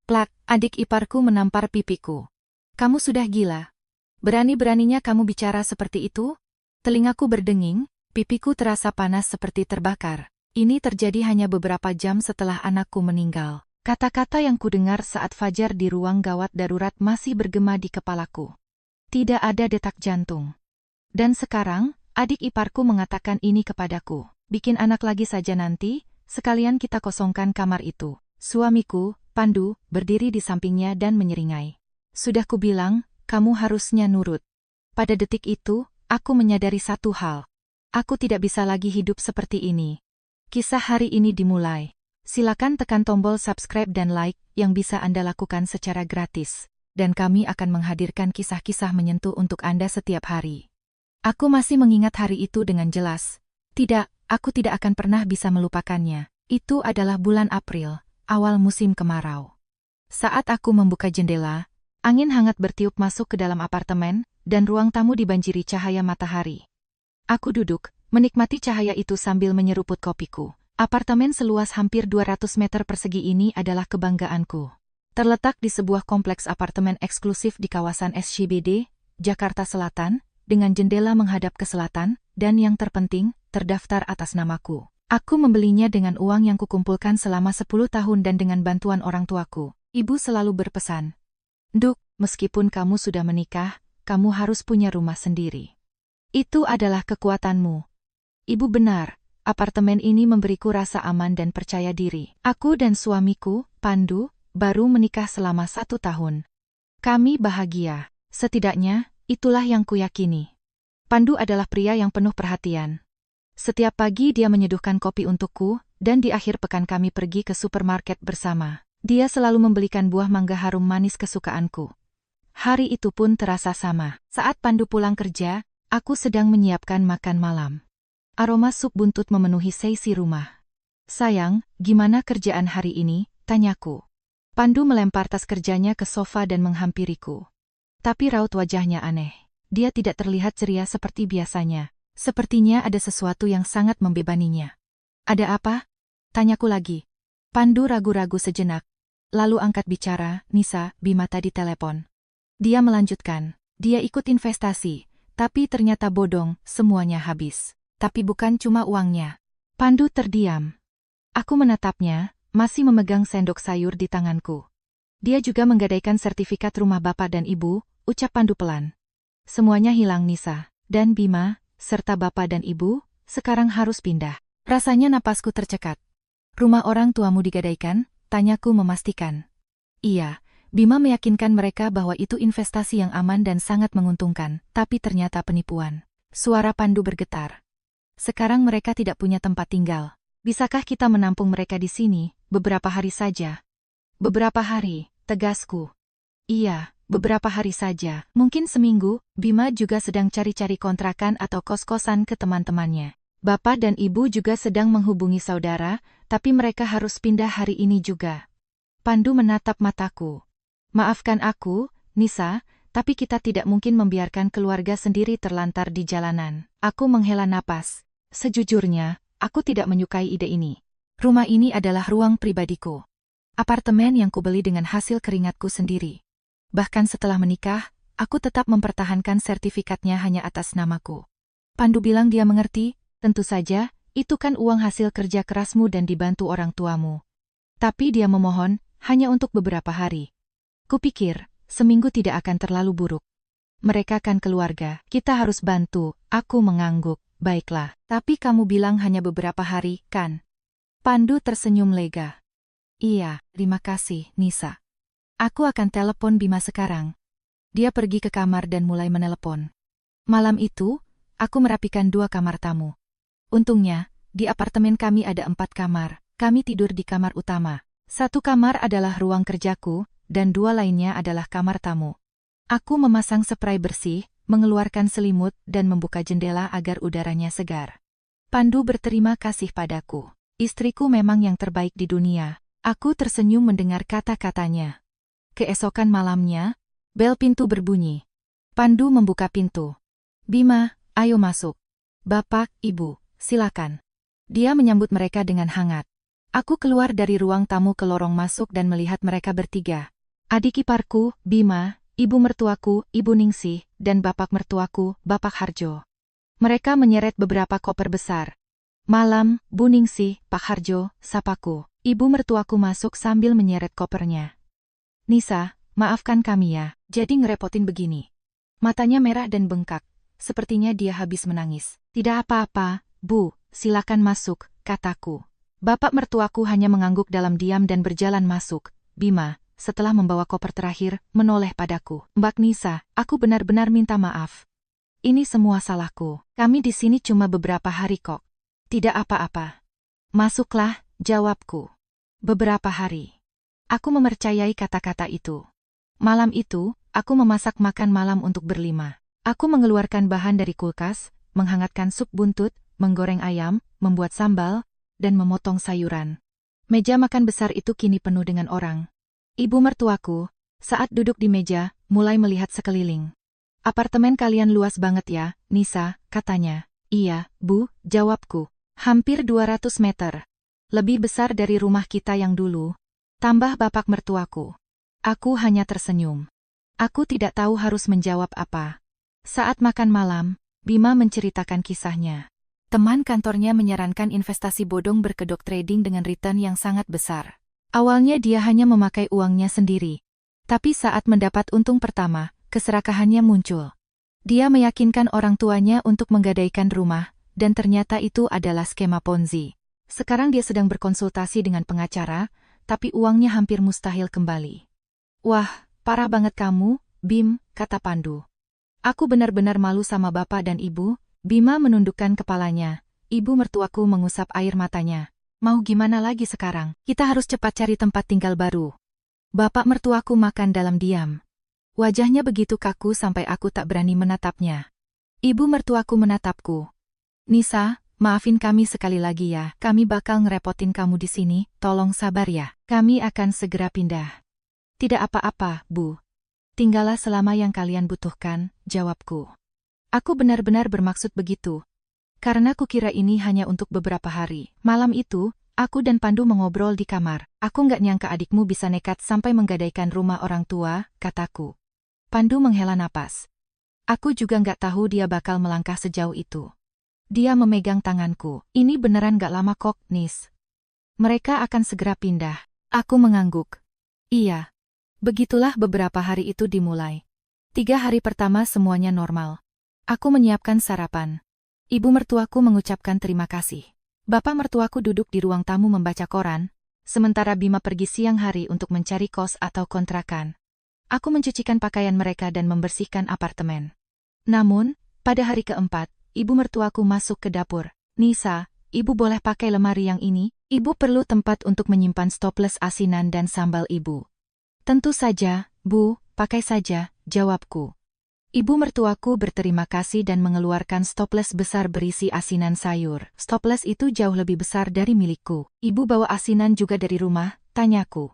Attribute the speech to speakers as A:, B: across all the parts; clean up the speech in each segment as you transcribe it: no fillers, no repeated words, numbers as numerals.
A: Plak, adik iparku menampar pipiku. Kamu sudah gila. Berani-beraninya kamu bicara seperti itu? Telingaku berdenging, pipiku terasa panas seperti terbakar. Ini terjadi hanya beberapa jam setelah anakku meninggal. Kata-kata yang kudengar saat fajar di ruang gawat darurat masih bergema di kepalaku. Tidak ada detak jantung. Dan sekarang, adik iparku mengatakan ini kepadaku. Bikin anak lagi saja nanti, sekalian kita kosongkan kamar itu. Suamiku, Pandu, berdiri di sampingnya dan menyeringai. Sudah kubilang, kamu harusnya nurut. Pada detik itu, aku menyadari satu hal. Aku tidak bisa lagi hidup seperti ini. Kisah hari ini dimulai. Silakan tekan tombol subscribe dan like yang bisa Anda lakukan secara gratis. Dan kami akan menghadirkan kisah-kisah menyentuh untuk Anda setiap hari. Aku masih mengingat hari itu dengan jelas. Tidak, aku tidak akan pernah bisa melupakannya. Itu adalah bulan April, awal musim kemarau. Saat aku membuka jendela, angin hangat bertiup masuk ke dalam apartemen, dan ruang tamu dibanjiri cahaya matahari. Aku duduk, menikmati cahaya itu sambil menyeruput kopiku. Apartemen seluas hampir 200 meter persegi ini adalah kebanggaanku. Terletak di sebuah kompleks apartemen eksklusif di kawasan SCBD, Jakarta Selatan, dengan jendela menghadap ke selatan, dan yang terpenting, terdaftar atas namaku. Aku membelinya dengan uang yang kukumpulkan selama 10 tahun dan dengan bantuan orang tuaku. Ibu selalu berpesan, "Duk, meskipun kamu sudah menikah, kamu harus punya rumah sendiri. Itu adalah kekuatanmu." Ibu benar, apartemen ini memberiku rasa aman dan percaya diri. Aku dan suamiku, Pandu, baru menikah selama 1 tahun. Kami bahagia, setidaknya, itulah yang kuyakini. Pandu adalah pria yang penuh perhatian. Setiap pagi dia menyeduhkan kopi untukku, dan di akhir pekan kami pergi ke supermarket bersama. Dia selalu membelikan buah mangga harum manis kesukaanku. Hari itu pun terasa sama. Saat Pandu pulang kerja, aku sedang menyiapkan makan malam. Aroma sup buntut memenuhi seisi rumah. "Sayang, gimana kerjaan hari ini?" tanyaku. Pandu melempar tas kerjanya ke sofa dan menghampiriku. Tapi raut wajahnya aneh. Dia tidak terlihat ceria seperti biasanya. Sepertinya ada sesuatu yang sangat membebaninya. "Ada apa?" tanyaku lagi. Pandu ragu-ragu sejenak. Lalu angkat bicara, "Nisa, Bima tadi telepon." Dia melanjutkan, "Dia ikut investasi, tapi ternyata bodong, semuanya habis. Tapi bukan cuma uangnya." Pandu terdiam. Aku menatapnya, masih memegang sendok sayur di tanganku. "Dia juga menggadaikan sertifikat rumah bapak dan ibu," ucap Pandu pelan. "Semuanya hilang Nisa, dan Bima, serta bapak dan ibu, sekarang harus pindah." Rasanya napasku tercekat. "Rumah orang tuamu digadaikan?" tanyaku memastikan. "Iya, Bima meyakinkan mereka bahwa itu investasi yang aman dan sangat menguntungkan, tapi ternyata penipuan." Suara Pandu bergetar. "Sekarang mereka tidak punya tempat tinggal. Bisakah kita menampung mereka di sini, beberapa hari saja?" "Beberapa hari," tegasku. "Iya, beberapa hari saja, mungkin seminggu." Bima juga sedang cari-cari kontrakan atau kos-kosan ke teman-temannya. Bapak dan ibu juga sedang menghubungi saudara, tapi mereka harus pindah hari ini juga. Pandu menatap mataku. "Maafkan aku, Nisa, tapi kita tidak mungkin membiarkan keluarga sendiri terlantar di jalanan." Aku menghela napas. Sejujurnya, aku tidak menyukai ide ini. Rumah ini adalah ruang pribadiku. Apartemen yang kubeli dengan hasil keringatku sendiri. Bahkan setelah menikah, aku tetap mempertahankan sertifikatnya hanya atas namaku. Pandu bilang dia mengerti. "Tentu saja, itu kan uang hasil kerja kerasmu dan dibantu orang tuamu. Tapi dia memohon, hanya untuk beberapa hari." Kupikir, seminggu tidak akan terlalu buruk. "Mereka kan keluarga, kita harus bantu." Aku mengangguk. "Baiklah, tapi kamu bilang hanya beberapa hari, kan?" Pandu tersenyum lega. "Iya, terima kasih, Nisa. Aku akan telepon Bima sekarang." Dia pergi ke kamar dan mulai menelepon. Malam itu, aku merapikan 2 kamar tamu. Untungnya, di apartemen kami ada 4 kamar. Kami tidur di kamar utama. 1 kamar adalah ruang kerjaku, dan 2 lainnya adalah kamar tamu. Aku memasang spray bersih, mengeluarkan selimut, dan membuka jendela agar udaranya segar. Pandu berterima kasih padaku. "Istriku memang yang terbaik di dunia." Aku tersenyum mendengar kata-katanya. Keesokan malamnya, bel pintu berbunyi. Pandu membuka pintu. "Bima, ayo masuk. Bapak, Ibu, silakan." Dia menyambut mereka dengan hangat. Aku keluar dari ruang tamu ke lorong masuk dan melihat mereka bertiga. Adik iparku, Bima, ibu mertuaku, Ibu Ningsih, dan bapak mertuaku, Bapak Harjo. Mereka menyeret beberapa koper besar. Malam, Bu Ningsih, Pak Harjo, sapaku. Ibu mertuaku masuk sambil menyeret kopernya. Nisa, maafkan kami ya, jadi ngerepotin begini. Matanya merah dan bengkak. Sepertinya dia habis menangis. Tidak apa-apa, Bu, silakan masuk, kataku. Bapak mertuaku hanya mengangguk dalam diam dan berjalan masuk. Bima, setelah membawa koper terakhir, menoleh padaku. Mbak Nisa, aku benar-benar minta maaf. Ini semua salahku. Kami di sini cuma beberapa hari kok. Tidak apa-apa. Masuklah, jawabku. Beberapa hari. Aku mempercayai kata-kata itu. Malam itu, aku memasak makan malam untuk berlima. Aku mengeluarkan bahan dari kulkas, menghangatkan sup buntut, menggoreng ayam, membuat sambal, dan memotong sayuran. Meja makan besar itu kini penuh dengan orang. Ibu mertuaku, saat duduk di meja, mulai melihat sekeliling. Apartemen kalian luas banget ya, Nisa, katanya. Iya, Bu, jawabku. Hampir 200 meter. Lebih besar dari rumah kita yang dulu. Tambah bapak mertuaku. Aku hanya tersenyum. Aku tidak tahu harus menjawab apa. Saat makan malam, Bima menceritakan kisahnya. Teman kantornya menyarankan investasi bodong berkedok trading dengan return yang sangat besar. Awalnya dia hanya memakai uangnya sendiri. Tapi saat mendapat untung pertama, keserakahannya muncul. Dia meyakinkan orang tuanya untuk menggadaikan rumah, dan ternyata itu adalah skema Ponzi. Sekarang dia sedang berkonsultasi dengan pengacara, tapi uangnya hampir mustahil kembali. Wah, parah banget kamu, Bim, kata Pandu. Aku benar-benar malu sama bapak dan ibu. Bima menundukkan kepalanya. Ibu mertuaku mengusap air matanya. Mau gimana lagi sekarang? Kita harus cepat cari tempat tinggal baru. Bapak mertuaku makan dalam diam. Wajahnya begitu kaku sampai aku tak berani menatapnya. Ibu mertuaku menatapku. Nisa, maafin kami sekali lagi ya. Kami bakal ngerepotin kamu di sini. Tolong sabar ya. Kami akan segera pindah. Tidak apa-apa, Bu. Tinggallah selama yang kalian butuhkan, jawabku. Aku benar-benar bermaksud begitu. Karena kukira ini hanya untuk beberapa hari. Malam itu, aku dan Pandu mengobrol di kamar. Aku nggak nyangka adikmu bisa nekat sampai menggadaikan rumah orang tua, kataku. Pandu menghela napas. Aku juga nggak tahu dia bakal melangkah sejauh itu. Dia memegang tanganku. Ini beneran nggak lama kok, Nis. Mereka akan segera pindah. Aku mengangguk. Iya. Begitulah beberapa hari itu dimulai. 3 hari pertama semuanya normal. Aku menyiapkan sarapan. Ibu mertuaku mengucapkan terima kasih. Bapak mertuaku duduk di ruang tamu membaca koran, sementara Bima pergi siang hari untuk mencari kos atau kontrakan. Aku mencucikan pakaian mereka dan membersihkan apartemen. Namun, pada hari keempat, ibu mertuaku masuk ke dapur. Nisa, ibu boleh pakai lemari yang ini? Ibu perlu tempat untuk menyimpan stoples asinan dan sambal ibu. Tentu saja, Bu, pakai saja, jawabku. Ibu mertuaku berterima kasih dan mengeluarkan stoples besar berisi asinan sayur. Stoples itu jauh lebih besar dari milikku. Ibu bawa asinan juga dari rumah, tanyaku.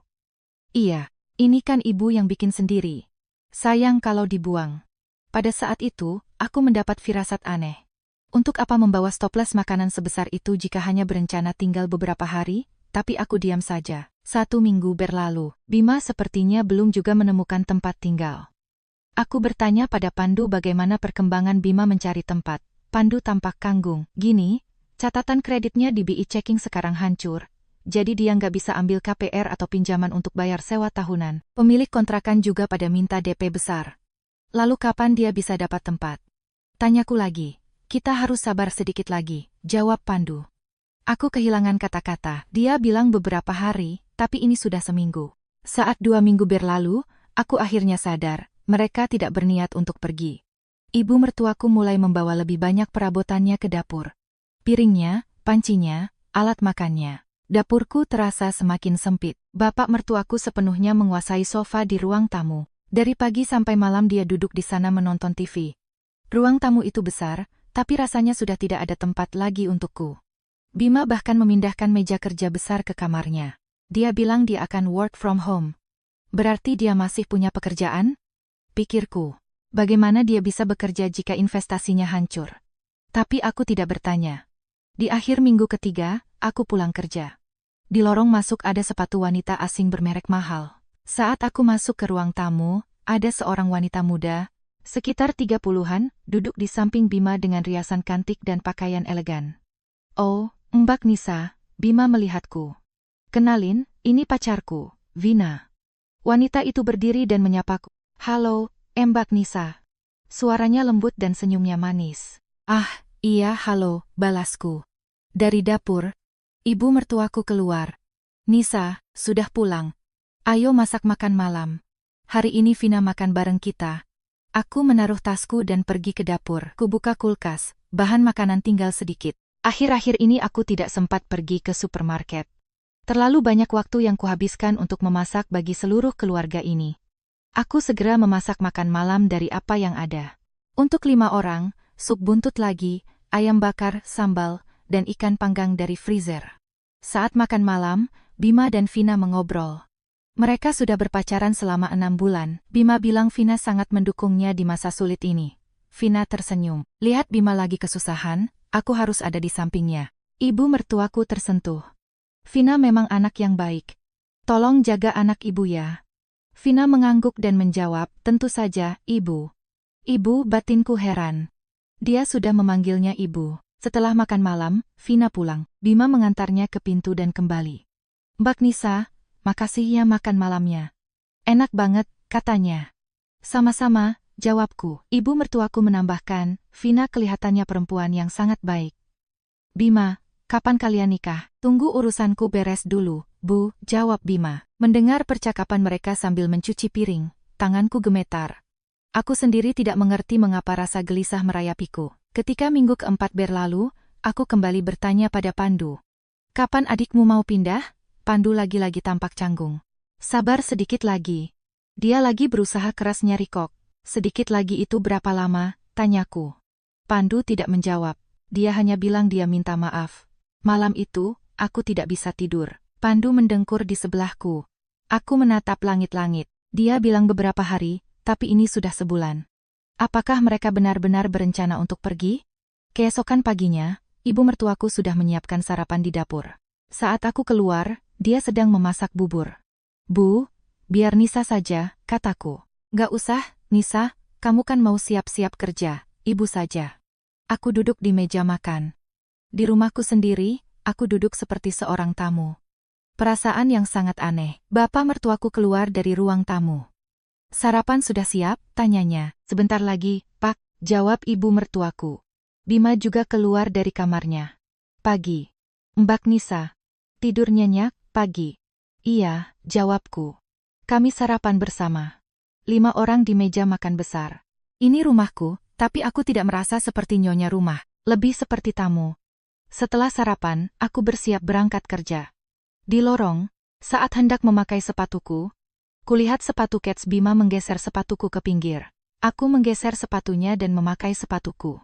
A: Iya, ini kan ibu yang bikin sendiri. Sayang kalau dibuang. Pada saat itu, aku mendapat firasat aneh. Untuk apa membawa stoples makanan sebesar itu jika hanya berencana tinggal beberapa hari? Tapi aku diam saja. 1 minggu berlalu, Bima sepertinya belum juga menemukan tempat tinggal. Aku bertanya pada Pandu bagaimana perkembangan Bima mencari tempat. Pandu tampak kanggung. Gini, catatan kreditnya di BI Checking sekarang hancur. Jadi dia nggak bisa ambil KPR atau pinjaman untuk bayar sewa tahunan. Pemilik kontrakan juga pada minta DP besar. Lalu kapan dia bisa dapat tempat? Tanyaku lagi. Kita harus sabar sedikit lagi, jawab Pandu. Aku kehilangan kata-kata. Dia bilang beberapa hari, tapi ini sudah seminggu. Saat 2 minggu berlalu, aku akhirnya sadar, mereka tidak berniat untuk pergi. Ibu mertuaku mulai membawa lebih banyak perabotannya ke dapur. Piringnya, pancinya, alat makannya. Dapurku terasa semakin sempit. Bapak mertuaku sepenuhnya menguasai sofa di ruang tamu. Dari pagi sampai malam dia duduk di sana menonton TV. Ruang tamu itu besar, tapi rasanya sudah tidak ada tempat lagi untukku. Bima bahkan memindahkan meja kerja besar ke kamarnya. Dia bilang dia akan work from home. Berarti dia masih punya pekerjaan? Pikirku. Bagaimana dia bisa bekerja jika investasinya hancur? Tapi aku tidak bertanya. Di akhir minggu ketiga, aku pulang kerja. Di lorong masuk ada sepatu wanita asing bermerek mahal. Saat aku masuk ke ruang tamu, ada seorang wanita muda, sekitar 30-an, duduk di samping Bima dengan riasan cantik dan pakaian elegan. Oh, Mbak Nisa, Bima melihatku. Kenalin, ini pacarku, Vina. Wanita itu berdiri dan menyapaku. Halo, Mbak Nisa. Suaranya lembut dan senyumnya manis. Ah, iya halo, balasku. Dari dapur, ibu mertuaku keluar. Nisa, sudah pulang. Ayo masak makan malam. Hari ini Vina makan bareng kita. Aku menaruh tasku dan pergi ke dapur. Kubuka kulkas, bahan makanan tinggal sedikit. Akhir-akhir ini aku tidak sempat pergi ke supermarket. Terlalu banyak waktu yang kuhabiskan untuk memasak bagi seluruh keluarga ini. Aku segera memasak makan malam dari apa yang ada. Untuk 5 orang, sup buntut lagi, ayam bakar, sambal, dan ikan panggang dari freezer. Saat makan malam, Bima dan Vina mengobrol. Mereka sudah berpacaran selama 6 bulan. Bima bilang Vina sangat mendukungnya di masa sulit ini. Vina tersenyum. Lihat Bima lagi kesusahan, aku harus ada di sampingnya. Ibu mertuaku tersentuh. Vina memang anak yang baik. Tolong jaga anak ibu ya. Vina mengangguk dan menjawab, tentu saja, ibu. Ibu, batinku heran. Dia sudah memanggilnya ibu. Setelah makan malam, Vina pulang. Bima mengantarnya ke pintu dan kembali. Mbak Nisa, makasih ya makan malamnya. Enak banget, katanya. Sama-sama, jawabku. Ibu mertuaku menambahkan, Vina kelihatannya perempuan yang sangat baik. Bima, kapan kalian nikah? Tunggu urusanku beres dulu, Bu, jawab Bima. Mendengar percakapan mereka sambil mencuci piring, tanganku gemetar. Aku sendiri tidak mengerti mengapa rasa gelisah merayapiku. Ketika minggu keempat berlalu, aku kembali bertanya pada Pandu. Kapan adikmu mau pindah? Pandu lagi-lagi tampak canggung. Sabar sedikit lagi. Dia lagi berusaha keras nyari kok. Sedikit lagi itu berapa lama? Tanyaku. Pandu tidak menjawab. Dia hanya bilang dia minta maaf. Malam itu, aku tidak bisa tidur. Pandu mendengkur di sebelahku. Aku menatap langit-langit. Dia bilang beberapa hari, tapi ini sudah sebulan. Apakah mereka benar-benar berencana untuk pergi? Keesokan paginya, ibu mertuaku sudah menyiapkan sarapan di dapur. Saat aku keluar, dia sedang memasak bubur. Bu, biar Nisa saja, kataku. Gak usah, Nisa, kamu kan mau siap-siap kerja, ibu saja. Aku duduk di meja makan. Di rumahku sendiri, aku duduk seperti seorang tamu. Perasaan yang sangat aneh. Bapak mertuaku keluar dari ruang tamu. Sarapan sudah siap? Tanyanya. Sebentar lagi, Pak, jawab ibu mertuaku. Bima juga keluar dari kamarnya. Pagi. Mbak Nisa. Tidur nyenyak, pagi. Iya, jawabku. Kami sarapan bersama. 5 orang di meja makan besar. Ini rumahku, tapi aku tidak merasa seperti nyonya rumah, lebih seperti tamu. Setelah sarapan, aku bersiap berangkat kerja. Di lorong, saat hendak memakai sepatuku, kulihat sepatu kets Bima menggeser sepatuku ke pinggir. Aku menggeser sepatunya dan memakai sepatuku.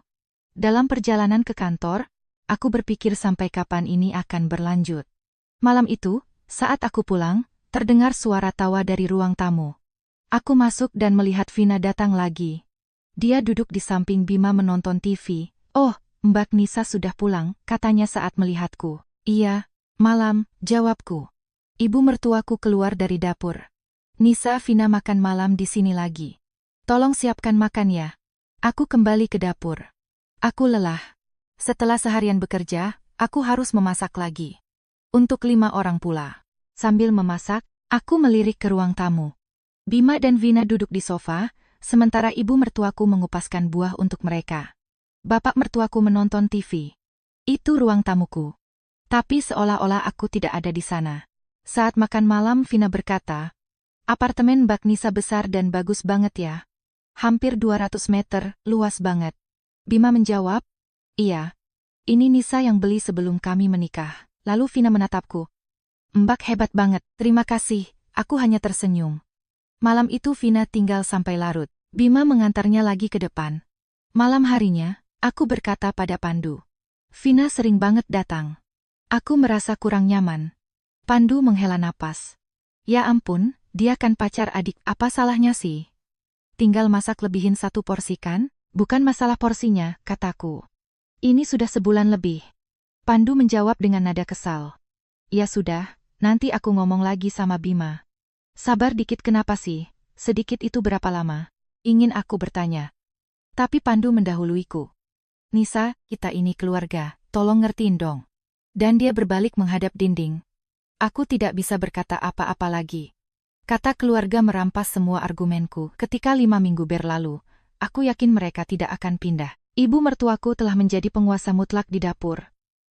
A: Dalam perjalanan ke kantor, aku berpikir sampai kapan ini akan berlanjut. Malam itu, saat aku pulang, terdengar suara tawa dari ruang tamu. Aku masuk dan melihat Vina datang lagi. Dia duduk di samping Bima menonton TV. Oh, Mbak Nisa sudah pulang, katanya saat melihatku. Iya, malam, jawabku. Ibu mertuaku keluar dari dapur. Nisa, Vina makan malam di sini lagi. Tolong siapkan makan ya. Aku kembali ke dapur. Aku lelah. Setelah seharian bekerja, aku harus memasak lagi. Untuk 5 orang pula. Sambil memasak, aku melirik ke ruang tamu. Bima dan Vina duduk di sofa, sementara ibu mertuaku mengupaskan buah untuk mereka. Bapak mertuaku menonton TV. Itu ruang tamuku. Tapi seolah-olah aku tidak ada di sana. Saat makan malam, Vina berkata, apartemen Mbak Nisa besar dan bagus banget ya. Hampir 200 meter, luas banget. Bima menjawab, iya. Ini Nisa yang beli sebelum kami menikah. Lalu Vina menatapku. Mbak hebat banget, terima kasih, aku hanya tersenyum. Malam itu Vina tinggal sampai larut. Bima mengantarnya lagi ke depan. Malam harinya, aku berkata pada Pandu. Vina sering banget datang. Aku merasa kurang nyaman. Pandu menghela napas. Ya ampun, dia kan pacar adik, apa salahnya sih? Tinggal masak lebihin 1 porsi kan? Bukan masalah porsinya, kataku. Ini sudah sebulan lebih. Pandu menjawab dengan nada kesal. Ya sudah, nanti aku ngomong lagi sama Bima. Sabar dikit kenapa sih? Sedikit itu berapa lama? Ingin aku bertanya. Tapi Pandu mendahuluiku. Nisa, kita ini keluarga, tolong ngertiin dong. Dan dia berbalik menghadap dinding. Aku tidak bisa berkata apa-apa lagi. Kata keluarga merampas semua argumenku. Ketika 5 minggu berlalu, aku yakin mereka tidak akan pindah. Ibu mertuaku telah menjadi penguasa mutlak di dapur.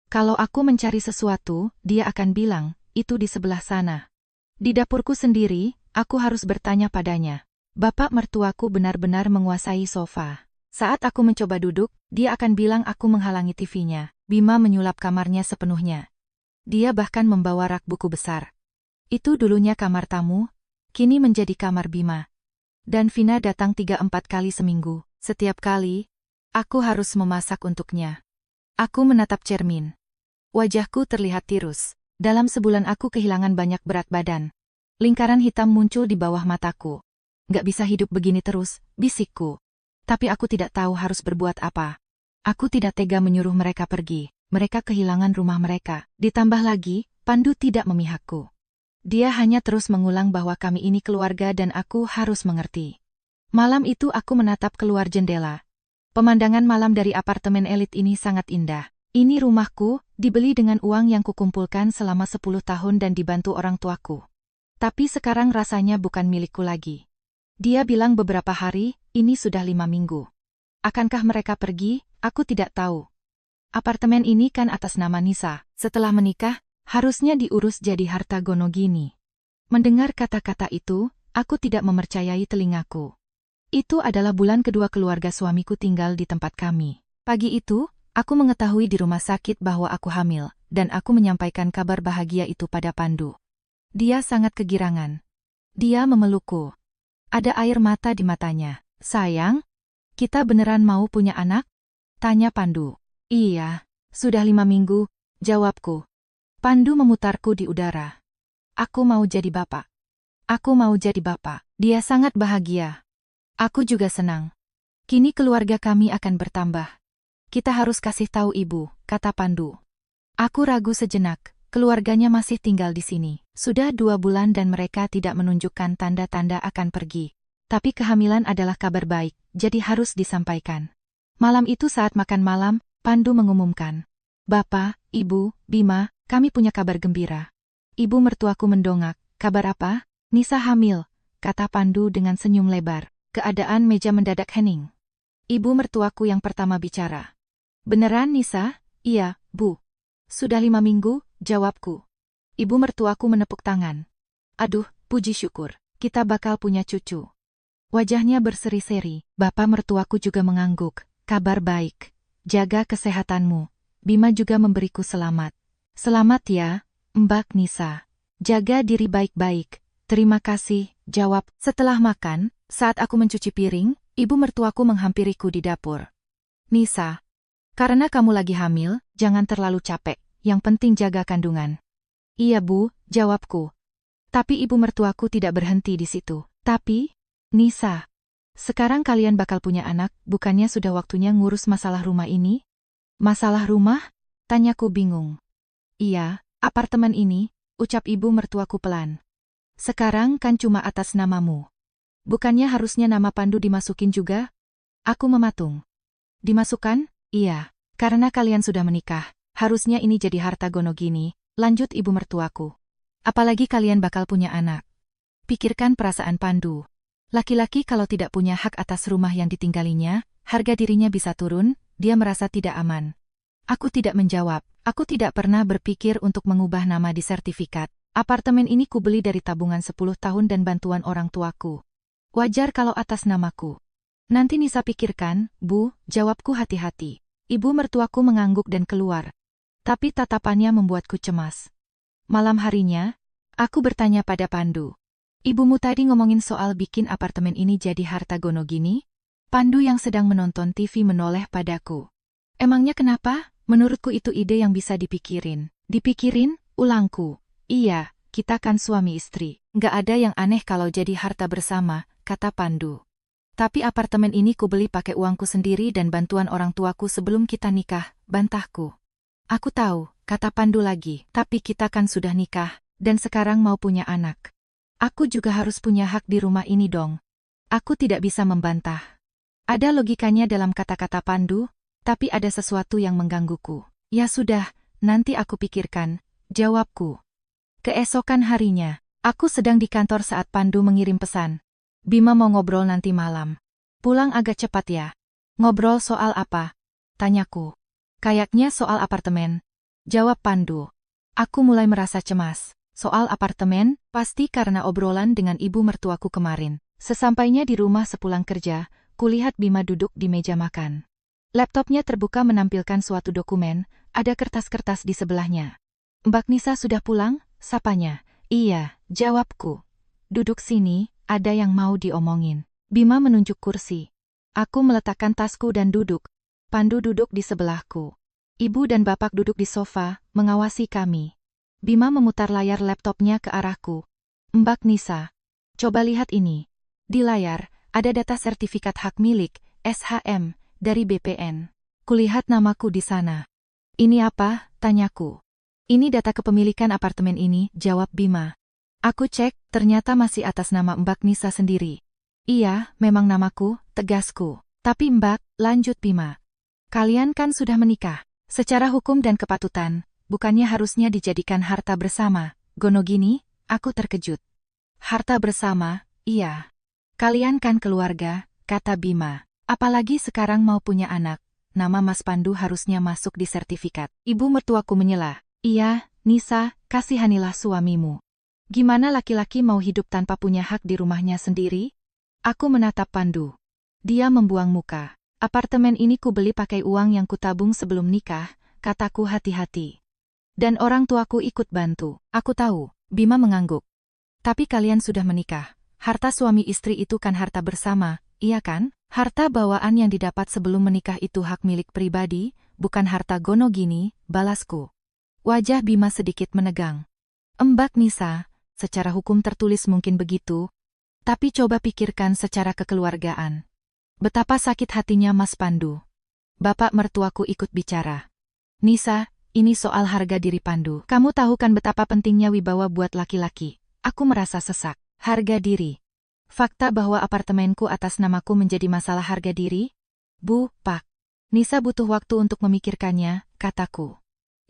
A: Kalau aku mencari sesuatu, dia akan bilang, itu di sebelah sana. Di dapurku sendiri, aku harus bertanya padanya. Bapak mertuaku benar-benar menguasai sofa. Saat aku mencoba duduk, dia akan bilang aku menghalangi TV-nya. Bima menyulap kamarnya sepenuhnya. Dia bahkan membawa rak buku besar. Itu dulunya kamar tamu, kini menjadi kamar Bima. Dan Vina datang 3-4 kali seminggu. Setiap kali, aku harus memasak untuknya. Aku menatap cermin. Wajahku terlihat tirus. Dalam sebulan aku kehilangan banyak berat badan. Lingkaran hitam muncul di bawah mataku. Gak bisa hidup begini terus, bisikku. Tapi aku tidak tahu harus berbuat apa. Aku tidak tega menyuruh mereka pergi. Mereka kehilangan rumah mereka. Ditambah lagi, Pandu tidak memihakku. Dia hanya terus mengulang bahwa kami ini keluarga dan aku harus mengerti. Malam itu aku menatap keluar jendela. Pemandangan malam dari apartemen elit ini sangat indah. Ini rumahku, dibeli dengan uang yang kukumpulkan selama 10 tahun dan dibantu orang tuaku. Tapi sekarang rasanya bukan milikku lagi. Dia bilang beberapa hari, ini sudah 5 minggu. Akankah mereka pergi? Aku tidak tahu. Apartemen ini kan atas nama Nisa. Setelah menikah, harusnya diurus jadi harta gono gini. Mendengar kata-kata itu, aku tidak mempercayai telingaku. Itu adalah bulan kedua keluarga suamiku tinggal di tempat kami. Pagi itu, aku mengetahui di rumah sakit bahwa aku hamil, dan aku menyampaikan kabar bahagia itu pada Pandu. Dia sangat kegirangan. Dia memelukku. Ada air mata di matanya. Sayang, kita beneran mau punya anak? Tanya Pandu. Iya, sudah 5 minggu, jawabku. Pandu memutarku di udara. Aku mau jadi bapak. Aku mau jadi bapak. Dia sangat bahagia. Aku juga senang. Kini keluarga kami akan bertambah. Kita harus kasih tahu ibu, kata Pandu. Aku ragu sejenak. Keluarganya masih tinggal di sini. Sudah 2 bulan dan mereka tidak menunjukkan tanda-tanda akan pergi. Tapi kehamilan adalah kabar baik, jadi harus disampaikan. Malam itu saat makan malam, Pandu mengumumkan. Bapak, Ibu, Bima, kami punya kabar gembira. Ibu mertuaku mendongak. Kabar apa? Nisa hamil, kata Pandu dengan senyum lebar. Keadaan meja mendadak hening. Ibu mertuaku yang pertama bicara. Beneran Nisa? Iya, Bu. Sudah 5 minggu, jawabku. Ibu mertuaku menepuk tangan. Aduh, puji syukur, kita bakal punya cucu. Wajahnya berseri-seri. Bapak mertuaku juga mengangguk. Kabar baik. Jaga kesehatanmu. Bima juga memberiku selamat. Selamat ya, Mbak Nisa. Jaga diri baik-baik. Terima kasih, jawab. Setelah makan, saat aku mencuci piring, ibu mertuaku menghampiriku di dapur. Nisa, karena kamu lagi hamil, jangan terlalu capek. Yang penting jaga kandungan. Iya Bu, jawabku. Tapi ibu mertuaku tidak berhenti di situ. Tapi, Nisa, sekarang kalian bakal punya anak, bukannya sudah waktunya ngurus masalah rumah ini? Masalah rumah? Tanyaku bingung. Iya, apartemen ini, ucap ibu mertuaku pelan. Sekarang kan cuma atas namamu. Bukannya harusnya nama Pandu dimasukin juga? Aku mematung. Dimasukkan? Iya, karena kalian sudah menikah. Harusnya ini jadi harta gono gini, lanjut ibu mertuaku. Apalagi kalian bakal punya anak. Pikirkan perasaan Pandu. Laki-laki kalau tidak punya hak atas rumah yang ditinggalinya, harga dirinya bisa turun, dia merasa tidak aman. Aku tidak menjawab, aku tidak pernah berpikir untuk mengubah nama di sertifikat. Apartemen ini kubeli dari tabungan 10 tahun dan bantuan orang tuaku. Wajar kalau atas namaku. Nanti Nisa pikirkan, Bu, jawabku hati-hati. Ibu mertuaku mengangguk dan keluar. Tapi tatapannya membuatku cemas. Malam harinya, aku bertanya pada Pandu. Ibumu tadi ngomongin soal bikin apartemen ini jadi harta gono gini? Pandu yang sedang menonton TV menoleh padaku. Emangnya kenapa? Menurutku itu ide yang bisa dipikirin. Dipikirin? Ulangku. Iya, kita kan suami istri. Nggak ada yang aneh kalau jadi harta bersama, kata Pandu. Tapi apartemen ini kubeli pakai uangku sendiri dan bantuan orang tuaku sebelum kita nikah, bantahku. Aku tahu, kata Pandu lagi, tapi kita kan sudah nikah, dan sekarang mau punya anak. Aku juga harus punya hak di rumah ini dong. Aku tidak bisa membantah. Ada logikanya dalam kata-kata Pandu, tapi ada sesuatu yang menggangguku. Ya sudah, nanti aku pikirkan, jawabku. Keesokan harinya, aku sedang di kantor saat Pandu mengirim pesan. Bima mau ngobrol nanti malam. Pulang agak cepat ya. Ngobrol soal apa? Tanyaku. Kayaknya soal apartemen. Jawab Pandu. Aku mulai merasa cemas. Soal apartemen, pasti karena obrolan dengan ibu mertuaku kemarin. Sesampainya di rumah sepulang kerja, kulihat Bima duduk di meja makan. Laptopnya terbuka menampilkan suatu dokumen, ada kertas-kertas di sebelahnya. Mbak Nisa sudah pulang? Sapanya. Iya, jawabku. Duduk sini, ada yang mau diomongin. Bima menunjuk kursi. Aku meletakkan tasku dan duduk. Pandu duduk di sebelahku. Ibu dan bapak duduk di sofa, mengawasi kami. Bima memutar layar laptopnya ke arahku. Mbak Nisa, coba lihat ini. Di layar, ada data sertifikat hak milik, SHM, dari BPN. Kulihat namaku di sana. Ini apa? Tanyaku. Ini data kepemilikan apartemen ini, jawab Bima. Aku cek, ternyata masih atas nama Mbak Nisa sendiri. Iya, memang namaku, tegasku. Tapi Mbak, lanjut Bima. Kalian kan sudah menikah. Secara hukum dan kepatutan, bukannya harusnya dijadikan harta bersama. Gono gini, aku terkejut. Harta bersama, iya. Kalian kan keluarga, kata Bima. Apalagi sekarang mau punya anak. Nama Mas Pandu harusnya masuk di sertifikat. Ibu mertuaku menyela. Iya, Nisa, kasihanilah suamimu. Gimana laki-laki mau hidup tanpa punya hak di rumahnya sendiri? Aku menatap Pandu. Dia membuang muka. Apartemen ini kubeli pakai uang yang kutabung sebelum nikah, kataku hati-hati. Dan orang tuaku ikut bantu. Aku tahu, Bima mengangguk. Tapi kalian sudah menikah. Harta suami istri itu kan harta bersama, iya kan? Harta bawaan yang didapat sebelum menikah itu hak milik pribadi, bukan harta gono gini, balasku. Wajah Bima sedikit menegang. Mbak Nisa, secara hukum tertulis mungkin begitu, tapi coba pikirkan secara kekeluargaan. Betapa sakit hatinya Mas Pandu. Bapak mertuaku ikut bicara. Nisa, ini soal harga diri Pandu. Kamu tahu kan betapa pentingnya wibawa buat laki-laki. Aku merasa sesak. Harga diri. Fakta bahwa apartemenku atas namaku menjadi masalah harga diri? Bu, Pak. Nisa butuh waktu untuk memikirkannya, kataku.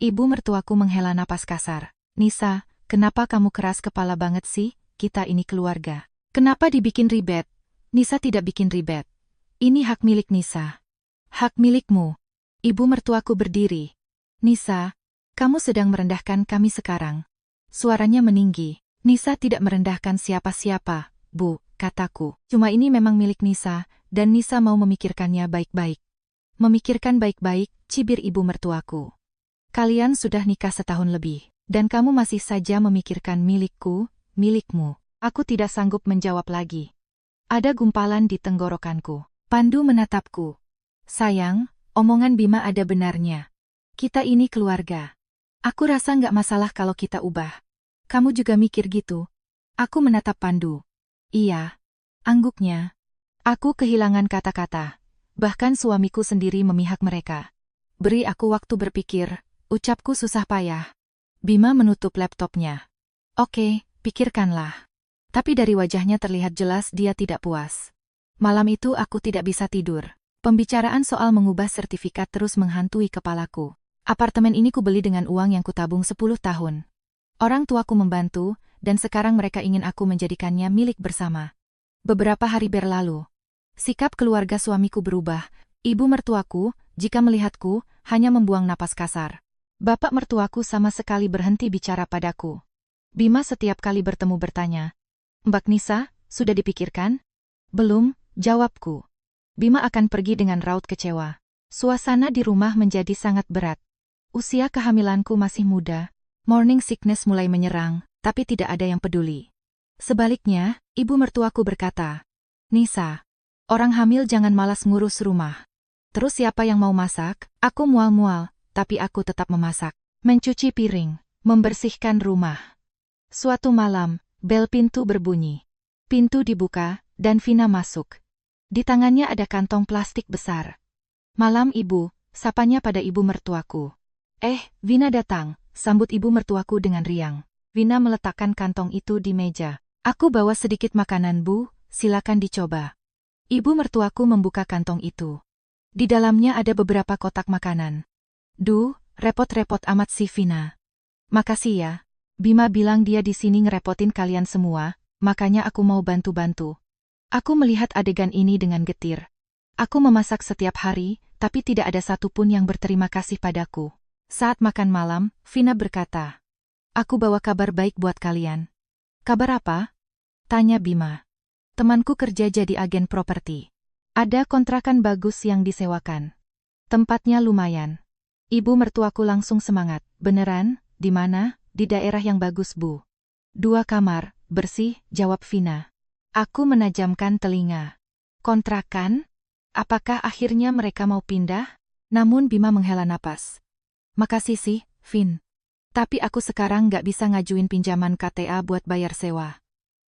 A: Ibu mertuaku menghela napas kasar. Nisa, kenapa kamu keras kepala banget sih? Kita ini keluarga. Kenapa dibikin ribet? Nisa tidak bikin ribet. Ini hak milik Nisa. Hak milikmu. Ibu mertuaku berdiri. Nisa, kamu sedang merendahkan kami sekarang. Suaranya meninggi. Nisa tidak merendahkan siapa-siapa, Bu, kataku. Cuma ini memang milik Nisa, dan Nisa mau memikirkannya baik-baik. Memikirkan baik-baik, cibir ibu mertuaku. Kalian sudah nikah setahun lebih, dan kamu masih saja memikirkan milikku, milikmu. Aku tidak sanggup menjawab lagi. Ada gumpalan di tenggorokanku. Pandu menatapku. Sayang, omongan Bima ada benarnya. Kita ini keluarga. Aku rasa nggak masalah kalau kita ubah. Kamu juga mikir gitu? Aku menatap Pandu. Iya. Angguknya. Aku kehilangan kata-kata. Bahkan suamiku sendiri memihak mereka. Beri aku waktu berpikir, ucapku susah payah. Bima menutup laptopnya. Oke, pikirkanlah. Tapi dari wajahnya terlihat jelas dia tidak puas. Malam itu aku tidak bisa tidur. Pembicaraan soal mengubah sertifikat terus menghantui kepalaku. Apartemen ini kubeli dengan uang yang kutabung 10 tahun. Orang tuaku membantu, dan sekarang mereka ingin aku menjadikannya milik bersama. Beberapa hari berlalu. Sikap keluarga suamiku berubah. Ibu mertuaku, jika melihatku, hanya membuang napas kasar. Bapak mertuaku sama sekali berhenti bicara padaku. Bima setiap kali bertemu bertanya, Mbak Nisa, sudah dipikirkan? Belum, jawabku. Bima akan pergi dengan raut kecewa. Suasana di rumah menjadi sangat berat. Usia kehamilanku masih muda. Morning sickness mulai menyerang, tapi tidak ada yang peduli. Sebaliknya, ibu mertuaku berkata, Nisa, orang hamil jangan malas ngurus rumah. Terus siapa yang mau masak? Aku mual-mual, tapi aku tetap memasak. Mencuci piring, membersihkan rumah. Suatu malam, bel pintu berbunyi. Pintu dibuka, dan Vina masuk. Di tangannya ada kantong plastik besar. Malam ibu, sapanya pada ibu mertuaku. Vina datang, sambut ibu mertuaku dengan riang. Vina meletakkan kantong itu di meja. Aku bawa sedikit makanan, Bu, silakan dicoba. Ibu mertuaku membuka kantong itu. Di dalamnya ada beberapa kotak makanan. Duh, repot-repot amat si Vina. Makasih ya. Bima bilang dia di sini ngerepotin kalian semua, makanya aku mau bantu-bantu. Aku melihat adegan ini dengan getir. Aku memasak setiap hari, tapi tidak ada satupun yang berterima kasih padaku. Saat makan malam, Vina berkata, "Aku bawa kabar baik buat kalian." "Kabar apa?" tanya Bima. "Temanku kerja jadi agen properti. Ada kontrakan bagus yang disewakan. Tempatnya lumayan." Ibu mertuaku langsung semangat. "Beneran? Di mana?" "Di daerah yang bagus, Bu. 2 kamar, bersih," jawab Vina. Aku menajamkan telinga. "Kontrakan? Apakah akhirnya mereka mau pindah?" Namun Bima menghela napas. "Makasih sih, Vin. Tapi aku sekarang nggak bisa ngajuin pinjaman KTA buat bayar sewa.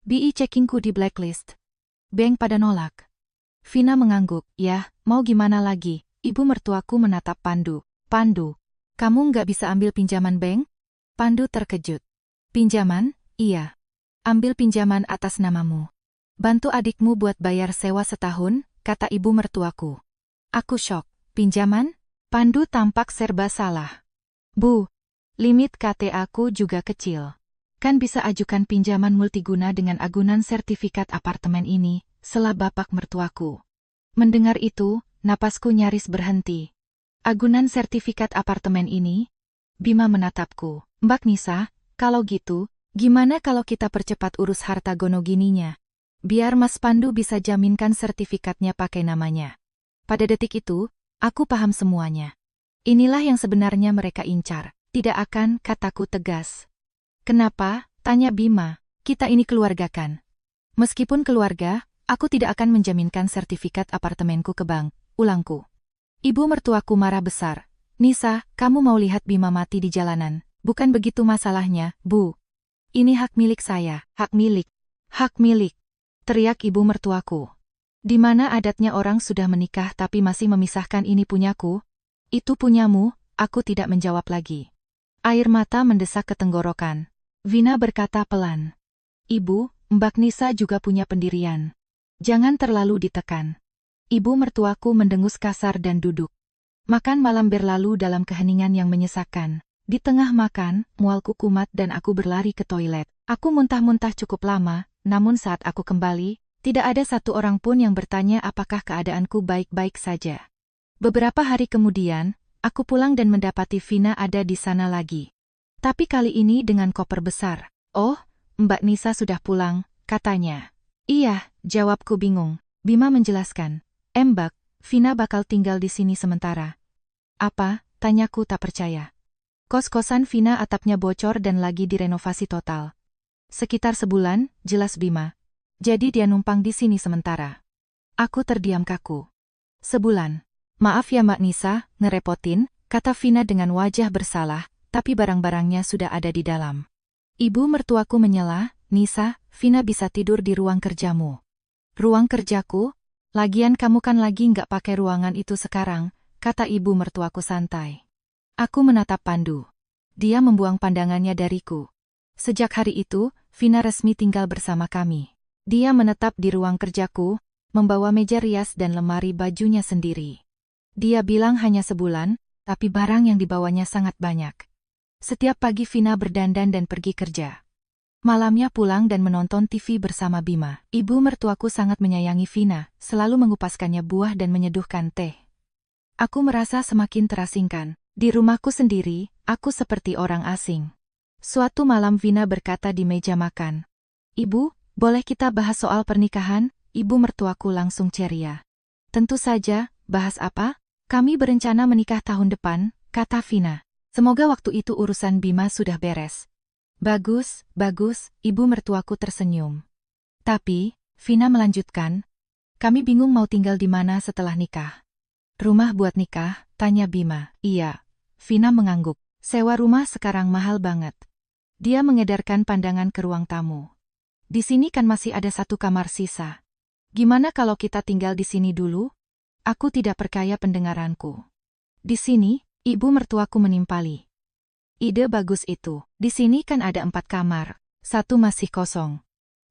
A: BI checkingku di blacklist. Bank pada nolak." Vina mengangguk. "Ya, mau gimana lagi?" Ibu mertuaku menatap Pandu. "Pandu, kamu nggak bisa ambil pinjaman bank?" Pandu terkejut. "Pinjaman? Iya. Ambil pinjaman atas namamu. Bantu adikmu buat bayar sewa setahun," kata ibu mertuaku. Aku syok. "Pinjaman?" Pandu tampak serba salah. "Bu, limit KTA-ku juga kecil. Kan bisa ajukan pinjaman multiguna dengan agunan sertifikat apartemen ini," sela bapak mertuaku. Mendengar itu, napasku nyaris berhenti. "Agunan sertifikat apartemen ini?" Bima menatapku. "Mbak Nisa, kalau gitu, gimana kalau kita percepat urus harta gono gininya? Biar Mas Pandu bisa jaminkan sertifikatnya pakai namanya." Pada detik itu, aku paham semuanya. Inilah yang sebenarnya mereka incar. "Tidak akan," kataku tegas. "Kenapa?" tanya Bima. "Kita ini keluarga kan?" "Meskipun keluarga, aku tidak akan menjaminkan sertifikat apartemenku ke bank," ulangku. Ibu mertuaku marah besar. "Nisa, kamu mau lihat Bima mati di jalanan? Bukan begitu masalahnya, Bu. Ini hak milik saya." "Hak milik? Hak milik?" teriak ibu mertuaku. "Di mana adatnya orang sudah menikah tapi masih memisahkan ini punyaku? Itu punyamu," aku tidak menjawab lagi. Air mata mendesak ke tenggorokan. Vina berkata pelan. "Ibu, Mbak Nisa juga punya pendirian. Jangan terlalu ditekan." Ibu mertuaku mendengus kasar dan duduk. Makan malam berlalu dalam keheningan yang menyesakan. Di tengah makan, mualku kumat dan aku berlari ke toilet. Aku muntah-muntah cukup lama, namun saat aku kembali, tidak ada satu orang pun yang bertanya apakah keadaanku baik-baik saja. Beberapa hari kemudian, aku pulang dan mendapati Vina ada di sana lagi. Tapi kali ini dengan koper besar. "Oh, Mbak Nisa sudah pulang," katanya. "Iya," jawabku bingung. Bima menjelaskan. "Mbak, Vina bakal tinggal di sini sementara." "Apa?" tanyaku tak percaya. "Kos-kosan Vina atapnya bocor dan lagi direnovasi total. Sekitar sebulan," jelas Bima. "Jadi dia numpang di sini sementara." Aku terdiam kaku. "Sebulan? Maaf ya Mbak Nisa, ngerepotin," kata Vina dengan wajah bersalah, tapi barang-barangnya sudah ada di dalam. Ibu mertuaku menyela. "Nisa, Vina bisa tidur di ruang kerjamu." "Ruang kerjaku? Lagian kamu kan lagi nggak pakai ruangan itu sekarang," kata ibu mertuaku santai. Aku menatap Pandu. Dia membuang pandangannya dariku. Sejak hari itu, Vina resmi tinggal bersama kami. Dia menetap di ruang kerjaku, membawa meja rias dan lemari bajunya sendiri. Dia bilang hanya sebulan, tapi barang yang dibawanya sangat banyak. Setiap pagi Vina berdandan dan pergi kerja. Malamnya pulang dan menonton TV bersama Bima. Ibu mertuaku sangat menyayangi Vina, selalu mengupaskannya buah dan menyeduhkan teh. Aku merasa semakin terasingkan. Di rumahku sendiri, aku seperti orang asing. Suatu malam Vina berkata di meja makan. "Ibu, boleh kita bahas soal pernikahan?" Ibu mertuaku langsung ceria. "Tentu saja, bahas apa? Kami berencana menikah tahun depan," kata Vina. "Semoga waktu itu urusan Bima sudah beres." "Bagus, bagus," ibu mertuaku tersenyum. "Tapi," Vina melanjutkan, "kami bingung mau tinggal di mana setelah nikah." "Rumah buat nikah?" tanya Bima. "Iya." Vina mengangguk. "Sewa rumah sekarang mahal banget." Dia mengedarkan pandangan ke ruang tamu. "Di sini kan masih ada 1 kamar sisa. Gimana kalau kita tinggal di sini dulu?" Aku tidak percaya pendengaranku. "Di sini?" Ibu mertuaku menimpali. Ide bagus itu. Di sini kan ada 4 kamar. 1 masih kosong.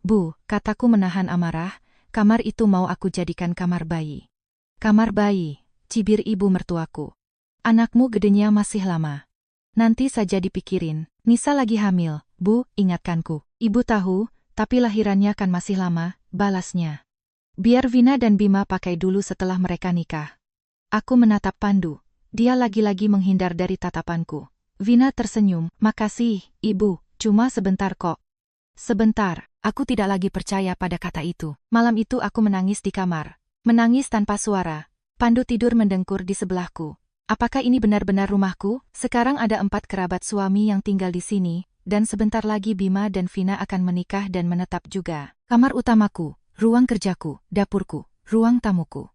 A: Bu, kataku menahan amarah, kamar itu mau aku jadikan kamar bayi. Kamar bayi, cibir ibu mertuaku. Anakmu gedenya masih lama. Nanti saja dipikirin. Nisa lagi hamil, Bu, ingatkanku. Ibu tahu, tapi lahirannya kan masih lama, balasnya. Biar Vina dan Bima pakai dulu setelah mereka nikah. Aku menatap Pandu. Dia lagi-lagi menghindar dari tatapanku. Vina tersenyum, makasih, Ibu, cuma sebentar kok. Sebentar, aku tidak lagi percaya pada kata itu. Malam itu aku menangis di kamar. Menangis tanpa suara. Pandu tidur mendengkur di sebelahku. Apakah ini benar-benar rumahku? Sekarang ada 4 kerabat suami yang tinggal di sini, dan sebentar lagi Bima dan Vina akan menikah dan menetap juga. Kamar utamaku, ruang kerjaku, dapurku, ruang tamuku.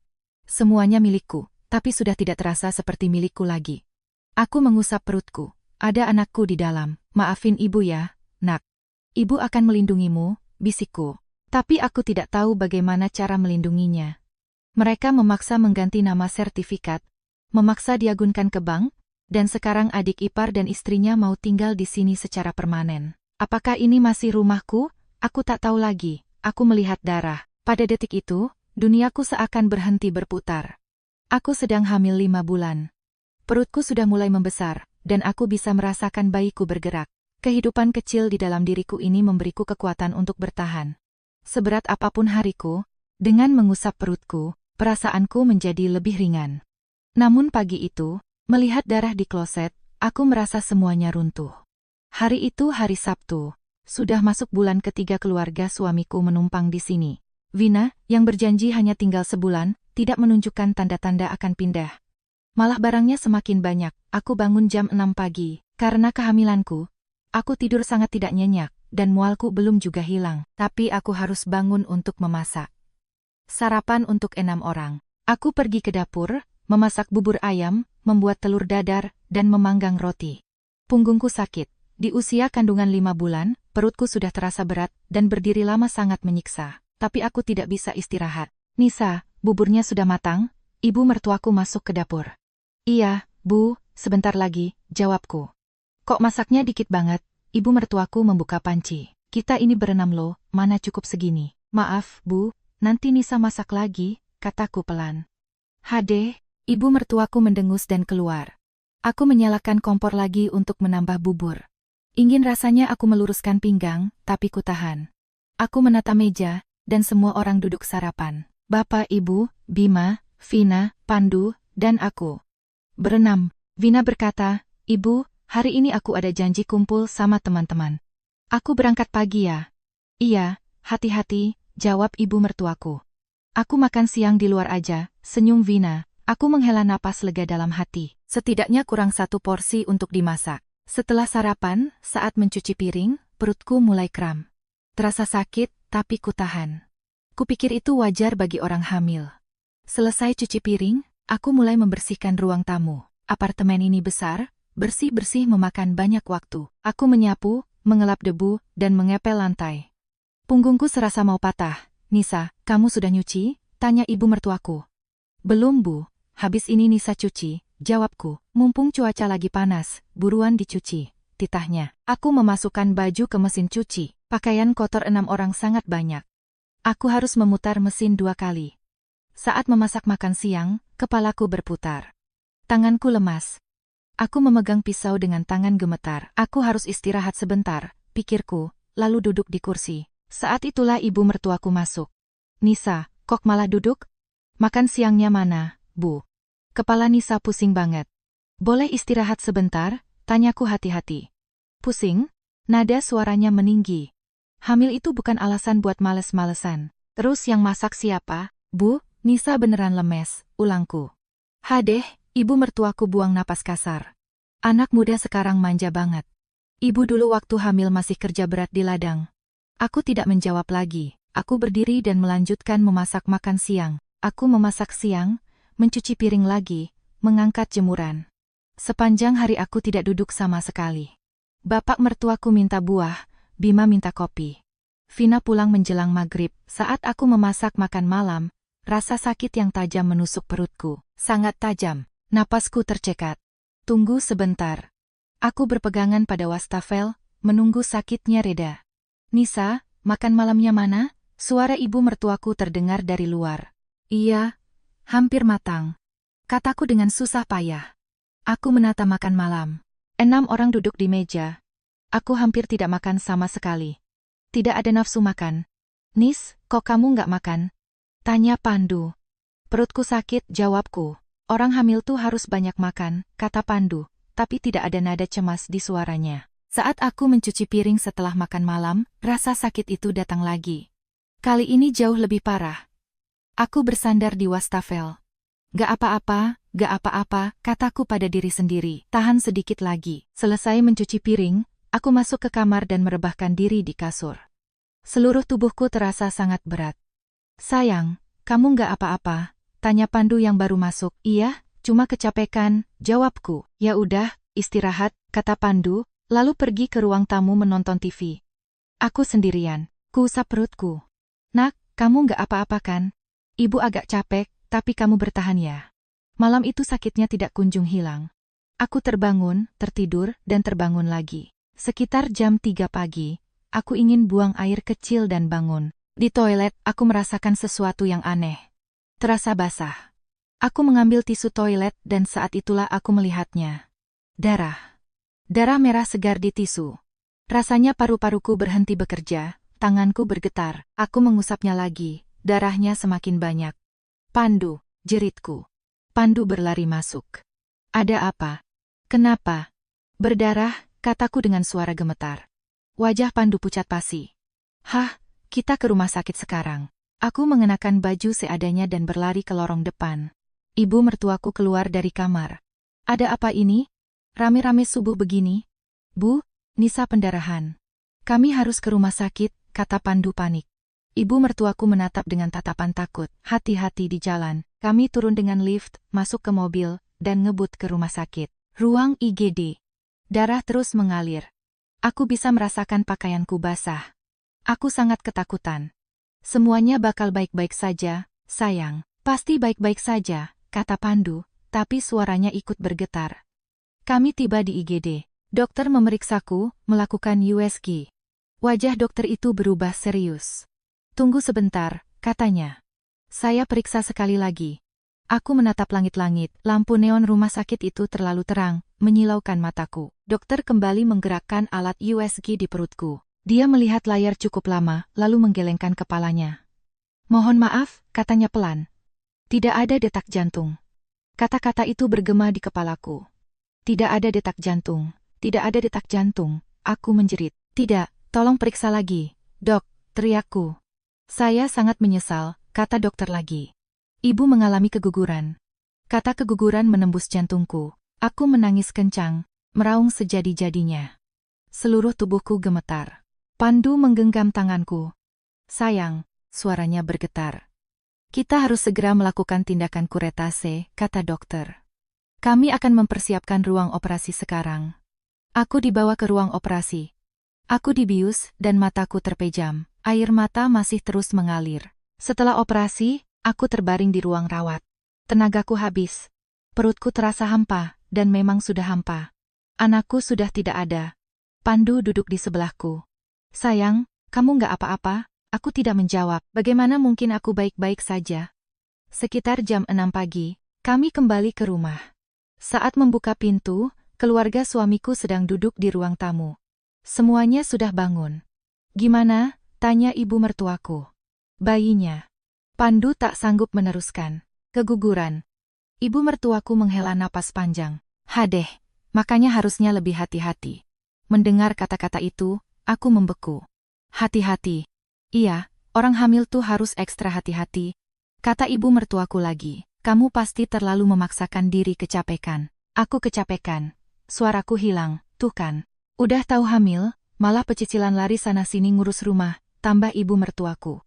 A: Semuanya milikku, tapi sudah tidak terasa seperti milikku lagi. Aku mengusap perutku. Ada anakku di dalam. Maafin ibu ya, nak. Ibu akan melindungimu, bisikku. Tapi aku tidak tahu bagaimana cara melindunginya. Mereka memaksa mengganti nama sertifikat, memaksa diagunkan ke bank, dan sekarang adik ipar dan istrinya mau tinggal di sini secara permanen. Apakah ini masih rumahku? Aku tak tahu lagi. Aku melihat darah. Pada detik itu, duniaku seakan berhenti berputar. Aku sedang hamil 5 bulan. Perutku sudah mulai membesar, dan aku bisa merasakan bayiku bergerak. Kehidupan kecil di dalam diriku ini memberiku kekuatan untuk bertahan. Seberat apapun hariku, dengan mengusap perutku, perasaanku menjadi lebih ringan. Namun pagi itu, melihat darah di kloset, aku merasa semuanya runtuh. Hari itu hari Sabtu. Sudah masuk bulan ketiga keluarga suamiku menumpang di sini. Vina, yang berjanji hanya tinggal sebulan, tidak menunjukkan tanda-tanda akan pindah. Malah barangnya semakin banyak. Aku bangun jam 6 pagi. Karena kehamilanku, aku tidur sangat tidak nyenyak, dan mualku belum juga hilang. Tapi aku harus bangun untuk memasak sarapan untuk 6 orang. Aku pergi ke dapur, memasak bubur ayam, membuat telur dadar, dan memanggang roti. Punggungku sakit. Di usia kandungan 5 bulan, perutku sudah terasa berat, dan berdiri lama sangat menyiksa. Tapi aku tidak bisa istirahat. Nisa, buburnya sudah matang? Ibu mertuaku masuk ke dapur. Iya, Bu, sebentar lagi, jawabku. Kok masaknya dikit banget? Ibu mertuaku membuka panci. Kita ini berenam loh, mana cukup segini. Maaf, Bu, nanti Nisa masak lagi, kataku pelan. Hadeh, ibu mertuaku mendengus dan keluar. Aku menyalakan kompor lagi untuk menambah bubur. Ingin rasanya aku meluruskan pinggang, tapi kutahan. Aku menata meja, dan semua orang duduk sarapan. Bapak, Ibu, Bima, Vina, Pandu, dan aku. Berenam. Vina berkata, Ibu, hari ini aku ada janji kumpul sama teman-teman. Aku berangkat pagi ya. Iya, hati-hati, jawab ibu mertuaku. Aku makan siang di luar aja, senyum Vina. Aku menghela napas lega dalam hati. Setidaknya kurang 1 porsi untuk dimasak. Setelah sarapan, saat mencuci piring, perutku mulai kram. Terasa sakit, tapi kutahan. Kupikir itu wajar bagi orang hamil. Selesai cuci piring, aku mulai membersihkan ruang tamu. Apartemen ini besar, bersih-bersih memakan banyak waktu. Aku menyapu, mengelap debu, dan mengepel lantai. Punggungku serasa mau patah. Nisa, kamu sudah nyuci? Tanya ibu mertuaku. Belum, Bu. Habis ini Nisa cuci, jawabku. Mumpung cuaca lagi panas, buruan dicuci, titahnya. Aku memasukkan baju ke mesin cuci. Pakaian kotor 6 orang sangat banyak. Aku harus memutar mesin 2 kali. Saat memasak makan siang, kepalaku berputar. Tanganku lemas. Aku memegang pisau dengan tangan gemetar. Aku harus istirahat sebentar, pikirku, lalu duduk di kursi. Saat itulah ibu mertuaku masuk. Nisa, kok malah duduk? Makan siangnya mana, Bu? Kepala Nisa pusing banget. Boleh istirahat sebentar? Tanyaku hati-hati. Pusing? Nada suaranya meninggi. Hamil itu bukan alasan buat males-malesan. Terus yang masak siapa? Bu, Nisa beneran lemes, ulangku. Hadeh, ibu mertuaku buang napas kasar. Anak muda sekarang manja banget. Ibu dulu waktu hamil masih kerja berat di ladang. Aku tidak menjawab lagi. Aku berdiri dan melanjutkan memasak makan siang. Aku memasak siang, mencuci piring lagi, mengangkat jemuran. Sepanjang hari aku tidak duduk sama sekali. Bapak mertuaku minta buah, Bima minta kopi. Vina pulang menjelang maghrib. Saat aku memasak makan malam, rasa sakit yang tajam menusuk perutku. Sangat tajam. Napasku tercekat. Tunggu sebentar. Aku berpegangan pada wastafel, menunggu sakitnya reda. Nisa, makan malamnya mana? Suara ibu mertuaku terdengar dari luar. Iya, hampir matang. Kataku dengan susah payah. Aku menata makan malam. 6 orang duduk di meja. Aku hampir tidak makan sama sekali. Tidak ada nafsu makan. Nis, kok kamu nggak makan? Tanya Pandu. Perutku sakit, jawabku. Orang hamil tuh harus banyak makan, kata Pandu, tapi tidak ada nada cemas di suaranya. Saat aku mencuci piring setelah makan malam, rasa sakit itu datang lagi. Kali ini jauh lebih parah. Aku bersandar di wastafel. Gak apa-apa, kataku pada diri sendiri. Tahan sedikit lagi. Selesai mencuci piring, aku masuk ke kamar dan merebahkan diri di kasur. Seluruh tubuhku terasa sangat berat. Sayang, kamu gak apa-apa? Tanya Pandu yang baru masuk. Iya, cuma kecapekan, jawabku. Ya udah, istirahat, kata Pandu, lalu pergi ke ruang tamu menonton TV. Aku sendirian, kuusap perutku. Nak, kamu gak apa-apa kan? Ibu agak capek, tapi kamu bertahan ya. Malam itu sakitnya tidak kunjung hilang. Aku terbangun, tertidur, dan terbangun lagi. Sekitar jam 3 pagi, aku ingin buang air kecil dan bangun. Di toilet, aku merasakan sesuatu yang aneh. Terasa basah. Aku mengambil tisu toilet dan saat itulah aku melihatnya. Darah. Darah merah segar di tisu. Rasanya paru-paruku berhenti bekerja, tanganku bergetar. Aku mengusapnya lagi, darahnya semakin banyak. Pandu, jeritku. Pandu berlari masuk. Ada apa? Kenapa? Berdarah, kataku dengan suara gemetar. Wajah Pandu pucat pasi. Hah, kita ke rumah sakit sekarang. Aku mengenakan baju seadanya dan berlari ke lorong depan. Ibu mertuaku keluar dari kamar. Ada apa ini? Rame-rame subuh begini? Bu, Nisa pendarahan. Kami harus ke rumah sakit, kata Pandu panik. Ibu mertuaku menatap dengan tatapan takut. Hati-hati di jalan. Kami turun dengan lift, masuk ke mobil, dan ngebut ke rumah sakit. Ruang IGD. Darah terus mengalir. Aku bisa merasakan pakaianku basah. Aku sangat ketakutan. Semuanya bakal baik-baik saja, sayang. Pasti baik-baik saja, kata Pandu, tapi suaranya ikut bergetar. Kami tiba di IGD. Dokter memeriksaku, melakukan USG. Wajah dokter itu berubah serius. Tunggu sebentar, katanya. Saya periksa sekali lagi. Aku menatap langit-langit, lampu neon rumah sakit itu terlalu terang, menyilaukan mataku. Dokter kembali menggerakkan alat USG di perutku. Dia melihat layar cukup lama, lalu menggelengkan kepalanya. Mohon maaf, katanya pelan. Tidak ada detak jantung. Kata-kata itu bergema di kepalaku. Tidak ada detak jantung, tidak ada detak jantung, aku menjerit. Tidak, tolong periksa lagi, dok, teriakku. Saya sangat menyesal, kata dokter lagi. Ibu mengalami keguguran. Kata keguguran menembus jantungku. Aku menangis kencang, meraung sejadi-jadinya. Seluruh tubuhku gemetar. Pandu menggenggam tanganku. Sayang, suaranya bergetar. Kita harus segera melakukan tindakan kuretase, kata dokter. Kami akan mempersiapkan ruang operasi sekarang. Aku dibawa ke ruang operasi. Aku dibius dan mataku terpejam. Air mata masih terus mengalir. Setelah operasi, aku terbaring di ruang rawat. Tenagaku habis. Perutku terasa hampa, dan memang sudah hampa. Anakku sudah tidak ada. Pandu duduk di sebelahku. Sayang, kamu nggak apa-apa? Aku tidak menjawab. Bagaimana mungkin aku baik-baik saja? Sekitar jam 6 pagi, kami kembali ke rumah. Saat membuka pintu, keluarga suamiku sedang duduk di ruang tamu. Semuanya sudah bangun. Gimana? Tanya ibu mertuaku. Bayinya. Pandu tak sanggup meneruskan. Keguguran. Ibu mertuaku menghela napas panjang. Hadeh, makanya harusnya lebih hati-hati. Mendengar kata-kata itu, aku membeku. Hati-hati. Iya, orang hamil tuh harus ekstra hati-hati. Kata ibu mertuaku lagi. Kamu pasti terlalu memaksakan diri kecapekan. Aku kecapekan. Suaraku hilang, tuh kan. Udah tahu hamil, malah pecicilan lari sana-sini ngurus rumah. Tambah ibu mertuaku.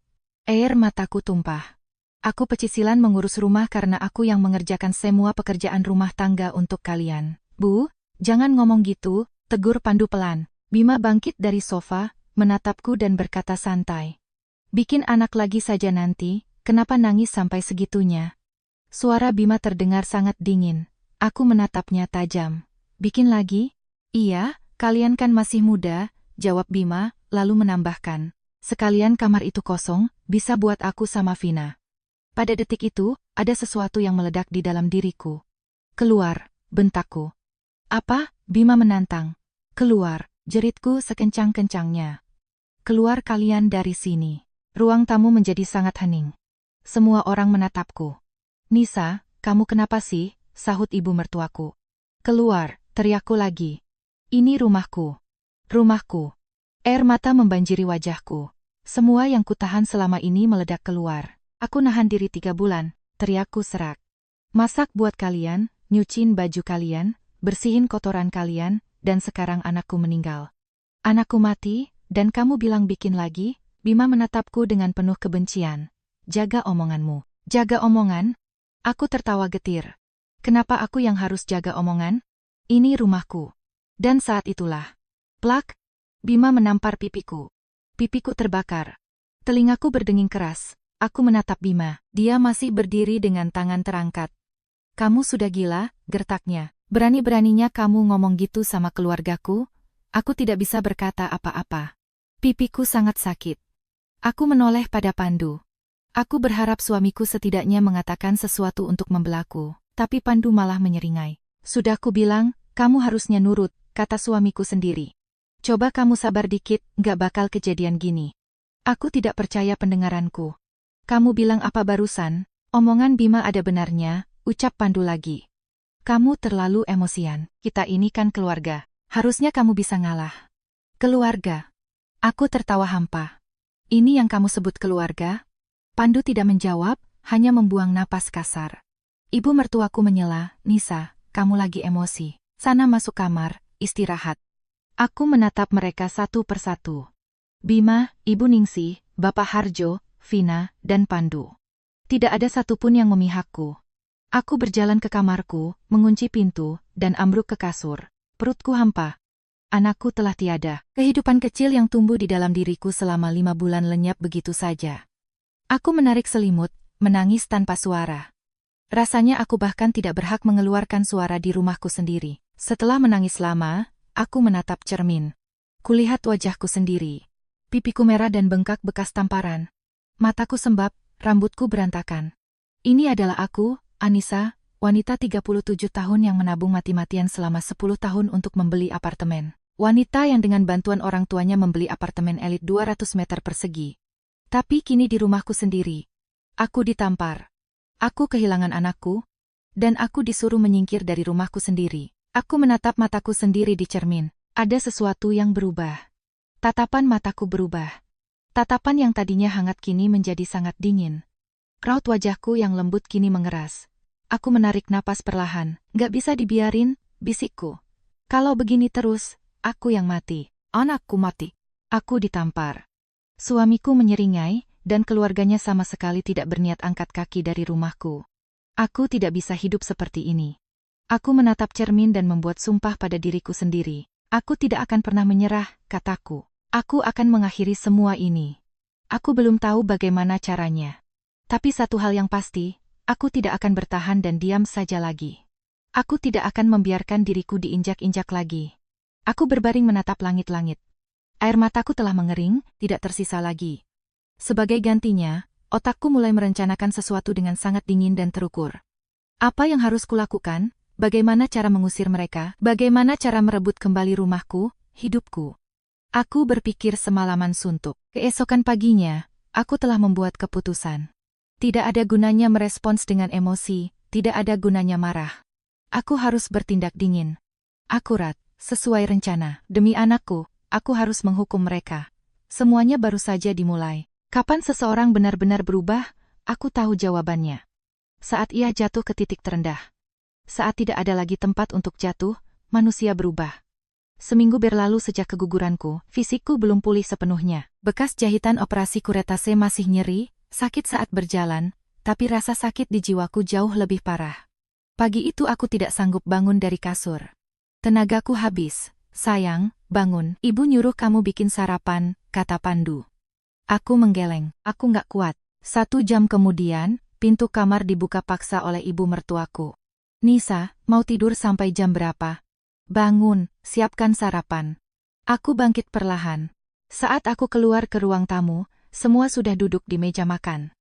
A: Air mataku tumpah. Aku pecicilan mengurus rumah karena aku yang mengerjakan semua pekerjaan rumah tangga untuk kalian. Bu, jangan ngomong gitu, tegur Pandu pelan. Bima bangkit dari sofa, menatapku dan berkata santai. Bikin anak lagi saja nanti, kenapa nangis sampai segitunya? Suara Bima terdengar sangat dingin. Aku menatapnya tajam. Bikin lagi? Iya, kalian kan masih muda, jawab Bima, lalu menambahkan. Sekalian kamar itu kosong, bisa buat aku sama Vina. Pada detik itu, ada sesuatu yang meledak di dalam diriku. Keluar, bentakku. Apa? Bima menantang. Keluar, jeritku sekencang-kencangnya. Keluar kalian dari sini. Ruang tamu menjadi sangat hening. Semua orang menatapku. Nisa, kamu kenapa sih? Sahut ibu mertuaku. Keluar, teriakku lagi. Ini rumahku. Rumahku. Air mata membanjiri wajahku. Semua yang kutahan selama ini meledak keluar. Aku nahan diri 3 bulan, teriakku serak. Masak buat kalian, nyuciin baju kalian, bersihin kotoran kalian, dan sekarang anakku meninggal. Anakku mati, dan kamu bilang bikin lagi? Bima menatapku dengan penuh kebencian. Jaga omonganmu. Jaga omongan? Aku tertawa getir. Kenapa aku yang harus jaga omongan? Ini rumahku. Dan saat itulah. Plak! Bima menampar pipiku. Pipiku terbakar. Telingaku berdenging keras. Aku menatap Bima. Dia masih berdiri dengan tangan terangkat. Kamu sudah gila, gertaknya. Berani-beraninya kamu ngomong gitu sama keluargaku? Aku tidak bisa berkata apa-apa. Pipiku sangat sakit. Aku menoleh pada Pandu. Aku berharap suamiku setidaknya mengatakan sesuatu untuk membelaku. Tapi Pandu malah menyeringai. Sudah ku bilang, kamu harusnya nurut, kata suamiku sendiri. Coba kamu sabar dikit, gak bakal kejadian gini. Aku tidak percaya pendengaranku. Kamu bilang apa barusan? Omongan Bima ada benarnya, ucap Pandu lagi. Kamu terlalu emosian, kita ini kan keluarga. Harusnya kamu bisa ngalah. Keluarga. Aku tertawa hampa. Ini yang kamu sebut keluarga? Pandu tidak menjawab, hanya membuang napas kasar. Ibu mertuaku menyela, Nisa, kamu lagi emosi. Sana masuk kamar, istirahat. Aku menatap mereka satu persatu. Bima, Ibu Ningsih, Bapak Harjo, Vina, dan Pandu. Tidak ada satupun yang memihakku. Aku berjalan ke kamarku, mengunci pintu, dan ambruk ke kasur. Perutku hampa. Anakku telah tiada. Kehidupan kecil yang tumbuh di dalam diriku selama 5 bulan lenyap begitu saja. Aku menarik selimut, menangis tanpa suara. Rasanya aku bahkan tidak berhak mengeluarkan suara di rumahku sendiri. Setelah menangis lama, aku menatap cermin. Kulihat wajahku sendiri. Pipiku merah dan bengkak bekas tamparan. Mataku sembab, rambutku berantakan. Ini adalah aku, Anissa, wanita 37 tahun yang menabung mati-matian selama 10 tahun untuk membeli apartemen. Wanita yang dengan bantuan orang tuanya membeli apartemen elit 200 meter persegi. Tapi kini di rumahku sendiri. Aku ditampar. Aku kehilangan anakku, dan aku disuruh menyingkir dari rumahku sendiri. Aku menatap mataku sendiri di cermin. Ada sesuatu yang berubah. Tatapan mataku berubah. Tatapan yang tadinya hangat kini menjadi sangat dingin. Raut wajahku yang lembut kini mengeras. Aku menarik napas perlahan. Gak bisa dibiarin, bisikku. Kalau begini terus, aku yang mati. Anakku mati. Aku ditampar. Suamiku menyeringai, dan keluarganya sama sekali tidak berniat angkat kaki dari rumahku. Aku tidak bisa hidup seperti ini. Aku menatap cermin dan membuat sumpah pada diriku sendiri. Aku tidak akan pernah menyerah, kataku. Aku akan mengakhiri semua ini. Aku belum tahu bagaimana caranya. Tapi satu hal yang pasti, aku tidak akan bertahan dan diam saja lagi. Aku tidak akan membiarkan diriku diinjak-injak lagi. Aku berbaring menatap langit-langit. Air mataku telah mengering, tidak tersisa lagi. Sebagai gantinya, otakku mulai merencanakan sesuatu dengan sangat dingin dan terukur. Apa yang harus kulakukan? Bagaimana cara mengusir mereka? Bagaimana cara merebut kembali rumahku, hidupku? Aku berpikir semalaman suntuk. Keesokan paginya, aku telah membuat keputusan. Tidak ada gunanya merespons dengan emosi, tidak ada gunanya marah. Aku harus bertindak dingin. Akurat, sesuai rencana. Demi anakku, aku harus menghukum mereka. Semuanya baru saja dimulai. Kapan seseorang benar-benar berubah? Aku tahu jawabannya. Saat ia jatuh ke titik terendah. Saat tidak ada lagi tempat untuk jatuh, manusia berubah. Seminggu berlalu sejak keguguranku, fisikku belum pulih sepenuhnya. Bekas jahitan operasi kuretase masih nyeri, sakit saat berjalan, tapi rasa sakit di jiwaku jauh lebih parah. Pagi itu aku tidak sanggup bangun dari kasur. Tenagaku habis. Sayang, bangun. Ibu nyuruh kamu bikin sarapan, kata Pandu. Aku menggeleng. Aku nggak kuat. 1 jam kemudian, pintu kamar dibuka paksa oleh ibu mertuaku. Nisa, mau tidur sampai jam berapa? Bangun, siapkan sarapan. Aku bangkit perlahan. Saat aku keluar ke ruang tamu, semua sudah duduk di meja makan.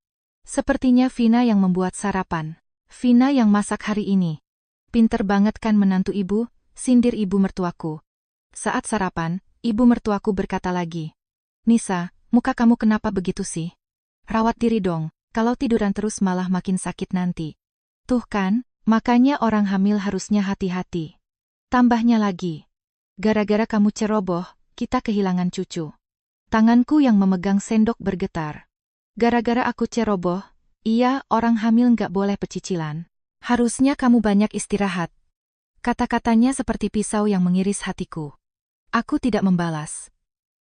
A: Sepertinya Vina yang membuat sarapan. Vina yang masak hari ini. Pinter banget kan menantu ibu, sindir ibu mertuaku. Saat sarapan, ibu mertuaku berkata lagi. Nisa, muka kamu kenapa begitu sih? Rawat diri dong, kalau tiduran terus malah makin sakit nanti. Tuh kan, makanya orang hamil harusnya hati-hati. Tambahnya lagi. Gara-gara kamu ceroboh, kita kehilangan cucu. Tanganku yang memegang sendok bergetar. Gara-gara aku ceroboh, iya orang hamil nggak boleh pecicilan. Harusnya kamu banyak istirahat. Kata-katanya seperti pisau yang mengiris hatiku. Aku tidak membalas.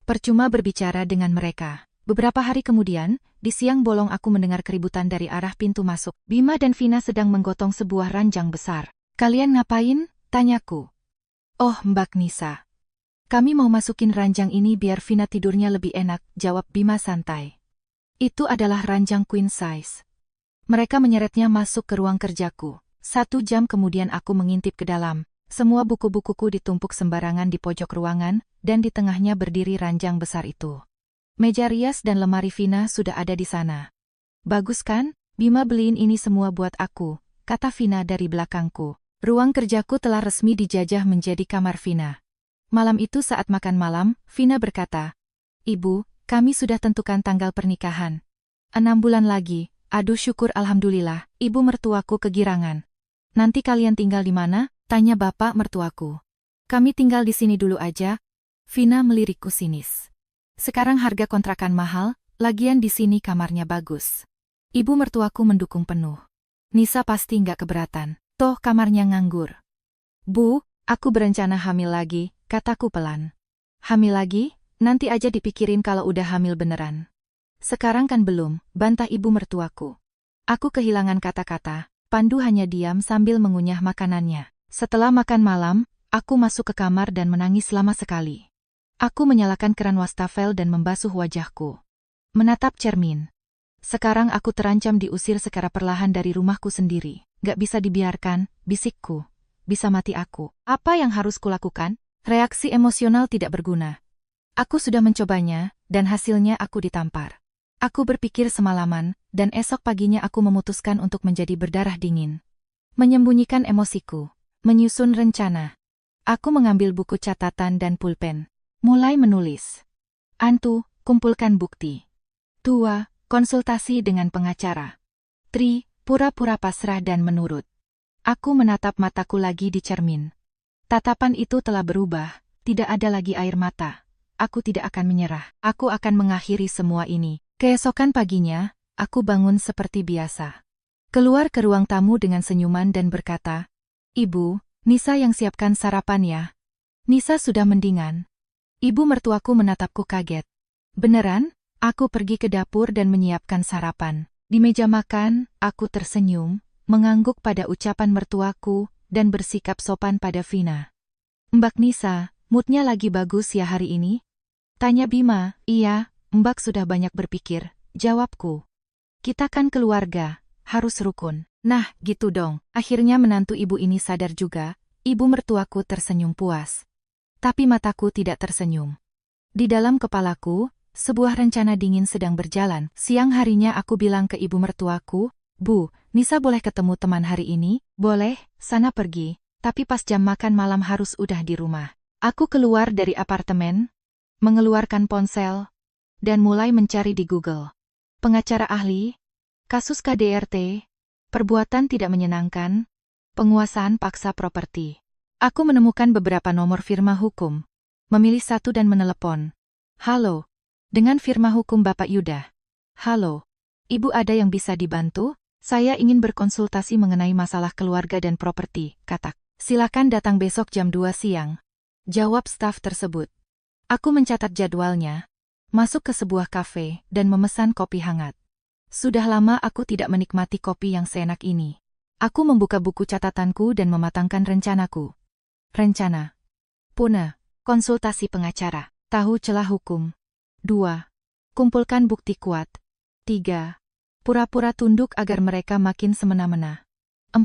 A: Percuma berbicara dengan mereka. Beberapa hari kemudian, di siang bolong aku mendengar keributan dari arah pintu masuk. Bima dan Vina sedang menggotong sebuah ranjang besar. Kalian ngapain? Tanyaku. Oh, Mbak Nisa. Kami mau masukin ranjang ini biar Vina tidurnya lebih enak, jawab Bima santai. Itu adalah ranjang queen size. Mereka menyeretnya masuk ke ruang kerjaku. 1 jam kemudian aku mengintip ke dalam. Semua buku-bukuku ditumpuk sembarangan di pojok ruangan, dan di tengahnya berdiri ranjang besar itu. Meja rias dan lemari Vina sudah ada di sana. Bagus kan? Bima beliin ini semua buat aku, kata Vina dari belakangku. Ruang kerjaku telah resmi dijajah menjadi kamar Vina. Malam itu saat makan malam, Vina berkata, Ibu, kami sudah tentukan tanggal pernikahan. 6 bulan lagi, aduh syukur alhamdulillah, ibu mertuaku kegirangan. Nanti kalian tinggal di mana? Tanya bapak mertuaku. Kami tinggal di sini dulu aja. Vina melirikku sinis. Sekarang harga kontrakan mahal, lagian di sini kamarnya bagus. Ibu mertuaku mendukung penuh. Nisa pasti nggak keberatan. Toh kamarnya nganggur. Bu, aku berencana hamil lagi, kataku pelan. Hamil lagi? Nanti aja dipikirin kalau udah hamil beneran. Sekarang kan belum, bantah ibu mertuaku. Aku kehilangan kata-kata, Pandu hanya diam sambil mengunyah makanannya. Setelah makan malam, aku masuk ke kamar dan menangis lama sekali. Aku menyalakan keran wastafel dan membasuh wajahku. Menatap cermin. Sekarang aku terancam diusir secara perlahan dari rumahku sendiri. Gak bisa dibiarkan, bisikku. Bisa mati aku. Apa yang harus kulakukan? Reaksi emosional tidak berguna. Aku sudah mencobanya, dan hasilnya aku ditampar. Aku berpikir semalaman, dan esok paginya aku memutuskan untuk menjadi berdarah dingin. Menyembunyikan emosiku. Menyusun rencana. Aku mengambil buku catatan dan pulpen. Mulai menulis. Antu, kumpulkan bukti. 2. Konsultasi dengan pengacara. 3. Pura-pura pasrah dan menurut. Aku menatap mataku lagi di cermin. Tatapan itu telah berubah, tidak ada lagi air mata. Aku tidak akan menyerah, aku akan mengakhiri semua ini. Keesokan paginya, aku bangun seperti biasa. Keluar ke ruang tamu dengan senyuman dan berkata, Ibu, Nisa yang siapkan sarapan ya. Nisa sudah mendingan. Ibu mertuaku menatapku kaget. Beneran? Aku pergi ke dapur dan menyiapkan sarapan. Di meja makan, aku tersenyum, mengangguk pada ucapan mertuaku, dan bersikap sopan pada Vina. Mbak Nisa, moodnya lagi bagus ya hari ini? Tanya Bima. Iya, Mbak sudah banyak berpikir, jawabku. Kita kan keluarga, harus rukun. Nah, gitu dong. Akhirnya menantu ibu ini sadar juga, ibu mertuaku tersenyum puas. Tapi mataku tidak tersenyum. Di dalam kepalaku, sebuah rencana dingin sedang berjalan. Siang harinya aku bilang ke ibu mertuaku, Bu, Nisa boleh ketemu teman hari ini? Boleh, sana pergi. Tapi pas jam makan malam harus udah di rumah. Aku keluar dari apartemen, mengeluarkan ponsel, dan mulai mencari di Google. Pengacara ahli, kasus KDRT, perbuatan tidak menyenangkan, penguasaan paksa properti. Aku menemukan beberapa nomor firma hukum. Memilih satu dan menelepon. Halo. Dengan firma hukum Bapak Yuda. Halo, Ibu ada yang bisa dibantu? Saya ingin berkonsultasi mengenai masalah keluarga dan properti, kata. Silakan datang besok jam 2 siang. Jawab staf tersebut. Aku mencatat jadwalnya, masuk ke sebuah kafe, dan memesan kopi hangat. Sudah lama aku tidak menikmati kopi yang seenak ini. Aku membuka buku catatanku dan mematangkan rencanaku. Rencana. Puna. Konsultasi pengacara. Tahu celah hukum. 2. Kumpulkan bukti kuat. 3. Pura-pura tunduk agar mereka makin semena-mena. 4.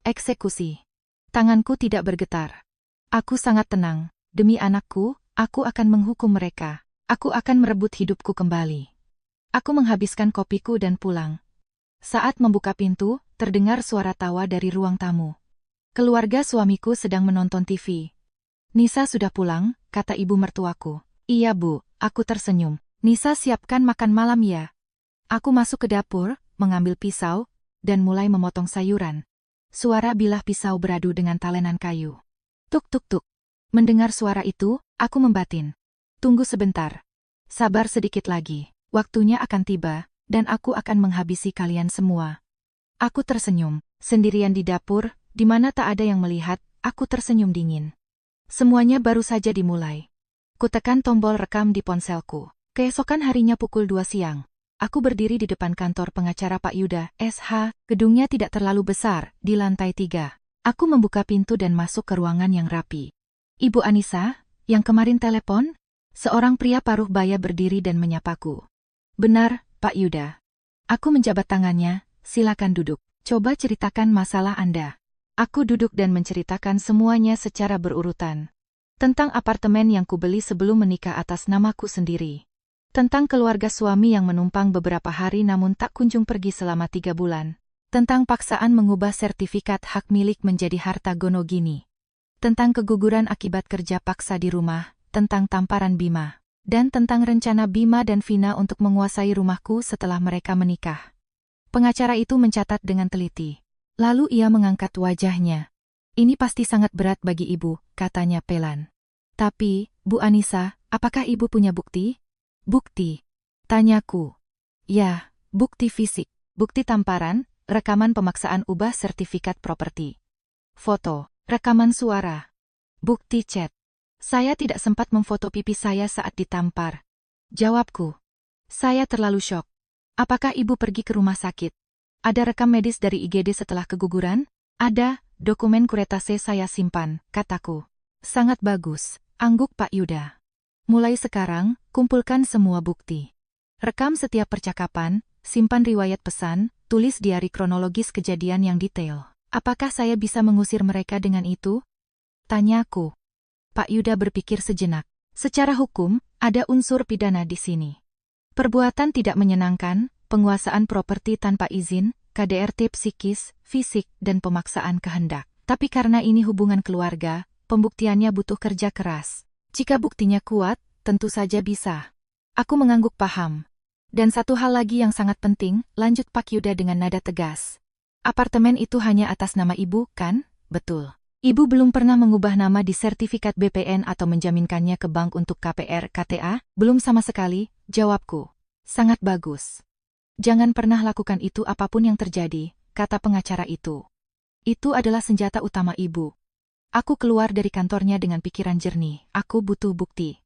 A: Eksekusi. Tanganku tidak bergetar. Aku sangat tenang. Demi anakku, aku akan menghukum mereka. Aku akan merebut hidupku kembali. Aku menghabiskan kopiku dan pulang. Saat membuka pintu, terdengar suara tawa dari ruang tamu. Keluarga suamiku sedang menonton TV. Nisa sudah pulang, kata ibu mertuaku. Iya bu, aku tersenyum. Nisa siapkan makan malam ya. Aku masuk ke dapur, mengambil pisau, dan mulai memotong sayuran. Suara bilah pisau beradu dengan talenan kayu. Tuk tuk tuk. Mendengar suara itu, aku membatin. Tunggu sebentar. Sabar sedikit lagi. Waktunya akan tiba, dan aku akan menghabisi kalian semua. Aku tersenyum, sendirian di dapur, di mana tak ada yang melihat, aku tersenyum dingin. Semuanya baru saja dimulai. Kutekan tombol rekam di ponselku. Keesokan harinya pukul 2 siang. Aku berdiri di depan kantor pengacara Pak Yuda, SH, gedungnya tidak terlalu besar, di lantai 3. Aku membuka pintu dan masuk ke ruangan yang rapi. Ibu Anissa, yang kemarin telepon? Seorang pria paruh baya berdiri dan menyapaku. Benar, Pak Yuda. Aku menjabat tangannya, silakan duduk. Coba ceritakan masalah Anda. Aku duduk dan menceritakan semuanya secara berurutan. Tentang apartemen yang kubeli sebelum menikah atas namaku sendiri. Tentang keluarga suami yang menumpang beberapa hari namun tak kunjung pergi selama 3 bulan. Tentang paksaan mengubah sertifikat hak milik menjadi harta gonogini. Tentang keguguran akibat kerja paksa di rumah. Tentang tamparan Bima. Dan tentang rencana Bima dan Vina untuk menguasai rumahku setelah mereka menikah. Pengacara itu mencatat dengan teliti. Lalu ia mengangkat wajahnya. Ini pasti sangat berat bagi ibu, katanya pelan. Tapi, Bu Anissa, apakah ibu punya bukti? Bukti? Tanyaku. Ya, bukti fisik, bukti tamparan, rekaman pemaksaan ubah sertifikat properti. Foto, rekaman suara. Bukti chat. Saya tidak sempat memfoto pipi saya saat ditampar. Jawabku. Saya terlalu syok. Apakah ibu pergi ke rumah sakit? Ada rekam medis dari IGD setelah keguguran? Ada, dokumen kuretase saya simpan, kataku. Sangat bagus, angguk Pak Yuda. Mulai sekarang, kumpulkan semua bukti. Rekam setiap percakapan, simpan riwayat pesan, tulis diari kronologis kejadian yang detail. Apakah saya bisa mengusir mereka dengan itu? Tanyaku. Pak Yuda berpikir sejenak. Secara hukum, ada unsur pidana di sini. Perbuatan tidak menyenangkan, penguasaan properti tanpa izin, KDRT psikis, fisik, dan pemaksaan kehendak. Tapi karena ini hubungan keluarga, pembuktiannya butuh kerja keras. Jika buktinya kuat, tentu saja bisa. Aku mengangguk paham. Dan satu hal lagi yang sangat penting, lanjut Pak Yuda dengan nada tegas. Apartemen itu hanya atas nama ibu, kan? Betul. Ibu belum pernah mengubah nama di sertifikat BPN atau menjaminkannya ke bank untuk KPR, KTA? Belum sama sekali, jawabku. Sangat bagus. Jangan pernah lakukan itu apapun yang terjadi, kata pengacara itu. Itu adalah senjata utama ibu. Aku keluar dari kantornya dengan pikiran jernih. Aku butuh bukti.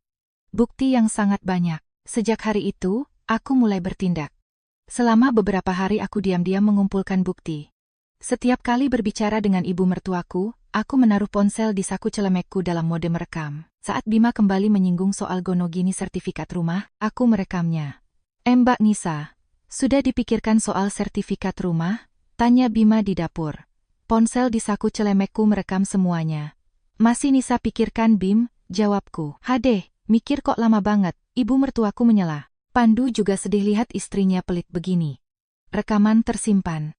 A: Bukti yang sangat banyak. Sejak hari itu, aku mulai bertindak. Selama beberapa hari aku diam-diam mengumpulkan bukti. Setiap kali berbicara dengan ibu mertuaku, aku menaruh ponsel di saku celemekku dalam mode merekam. Saat Bima kembali menyinggung soal gonogini sertifikat rumah, aku merekamnya. Mbak Nisa, sudah dipikirkan soal sertifikat rumah? Tanya Bima di dapur. Ponsel di saku celemekku merekam semuanya. Masih Nisa pikirkan Bim, jawabku. Hadeh, mikir kok lama banget, ibu mertuaku menyela. Pandu juga sedih lihat istrinya pelit begini. Rekaman tersimpan.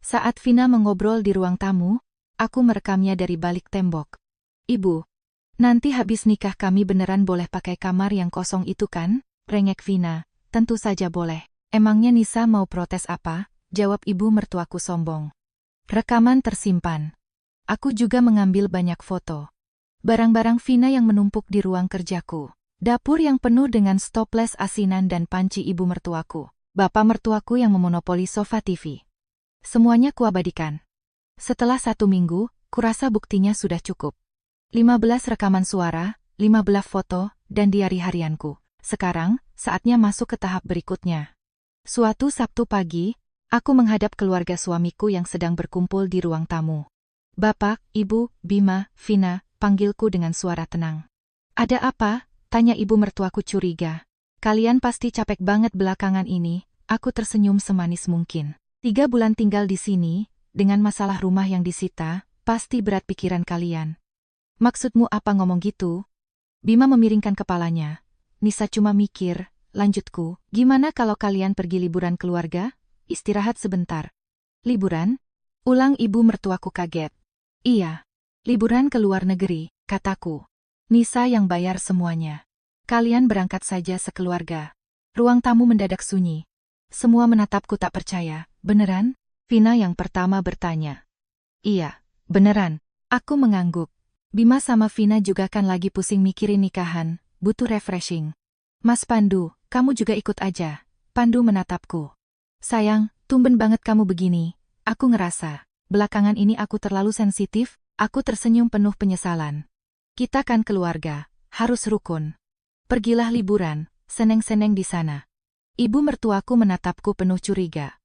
A: Saat Vina mengobrol di ruang tamu, aku merekamnya dari balik tembok. Ibu, nanti habis nikah kami beneran boleh pakai kamar yang kosong itu kan? Rengek Vina. Tentu saja boleh. Emangnya Nisa mau protes apa? Jawab ibu mertuaku sombong. Rekaman tersimpan. Aku juga mengambil banyak foto. Barang-barang Vina yang menumpuk di ruang kerjaku. Dapur yang penuh dengan stoples asinan dan panci ibu mertuaku. Bapak mertuaku yang memonopoli sofa TV. Semuanya kuabadikan. Setelah 1 minggu, kurasa buktinya sudah cukup. 15 rekaman suara, 15 foto, dan diari harianku. Sekarang, saatnya masuk ke tahap berikutnya. Suatu Sabtu pagi, aku menghadap keluarga suamiku yang sedang berkumpul di ruang tamu. Bapak, Ibu, Bima, Vina, panggilku dengan suara tenang. Ada apa? Tanya ibu mertuaku curiga. Kalian pasti capek banget belakangan ini, aku tersenyum semanis mungkin. 3 bulan tinggal di sini, dengan masalah rumah yang disita, pasti berat pikiran kalian. Maksudmu apa ngomong gitu? Bima memiringkan kepalanya. Nisa cuma mikir, lanjutku, gimana kalau kalian pergi liburan keluarga? Istirahat sebentar. Liburan? Ulang ibu mertuaku kaget. Iya. Liburan ke luar negeri, kataku. Nisa yang bayar semuanya. Kalian berangkat saja sekeluarga. Ruang tamu mendadak sunyi. Semua menatapku tak percaya. Beneran? Vina yang pertama bertanya. Iya, beneran. Aku mengangguk. Bima sama Vina juga kan lagi pusing mikirin nikahan, butuh refreshing. Mas Pandu, kamu juga ikut aja. Pandu menatapku. Sayang, tumben banget kamu begini. Aku ngerasa, belakangan ini aku terlalu sensitif, aku tersenyum penuh penyesalan. Kita kan keluarga, harus rukun. Pergilah liburan, seneng-seneng di sana. Ibu mertuaku menatapku penuh curiga.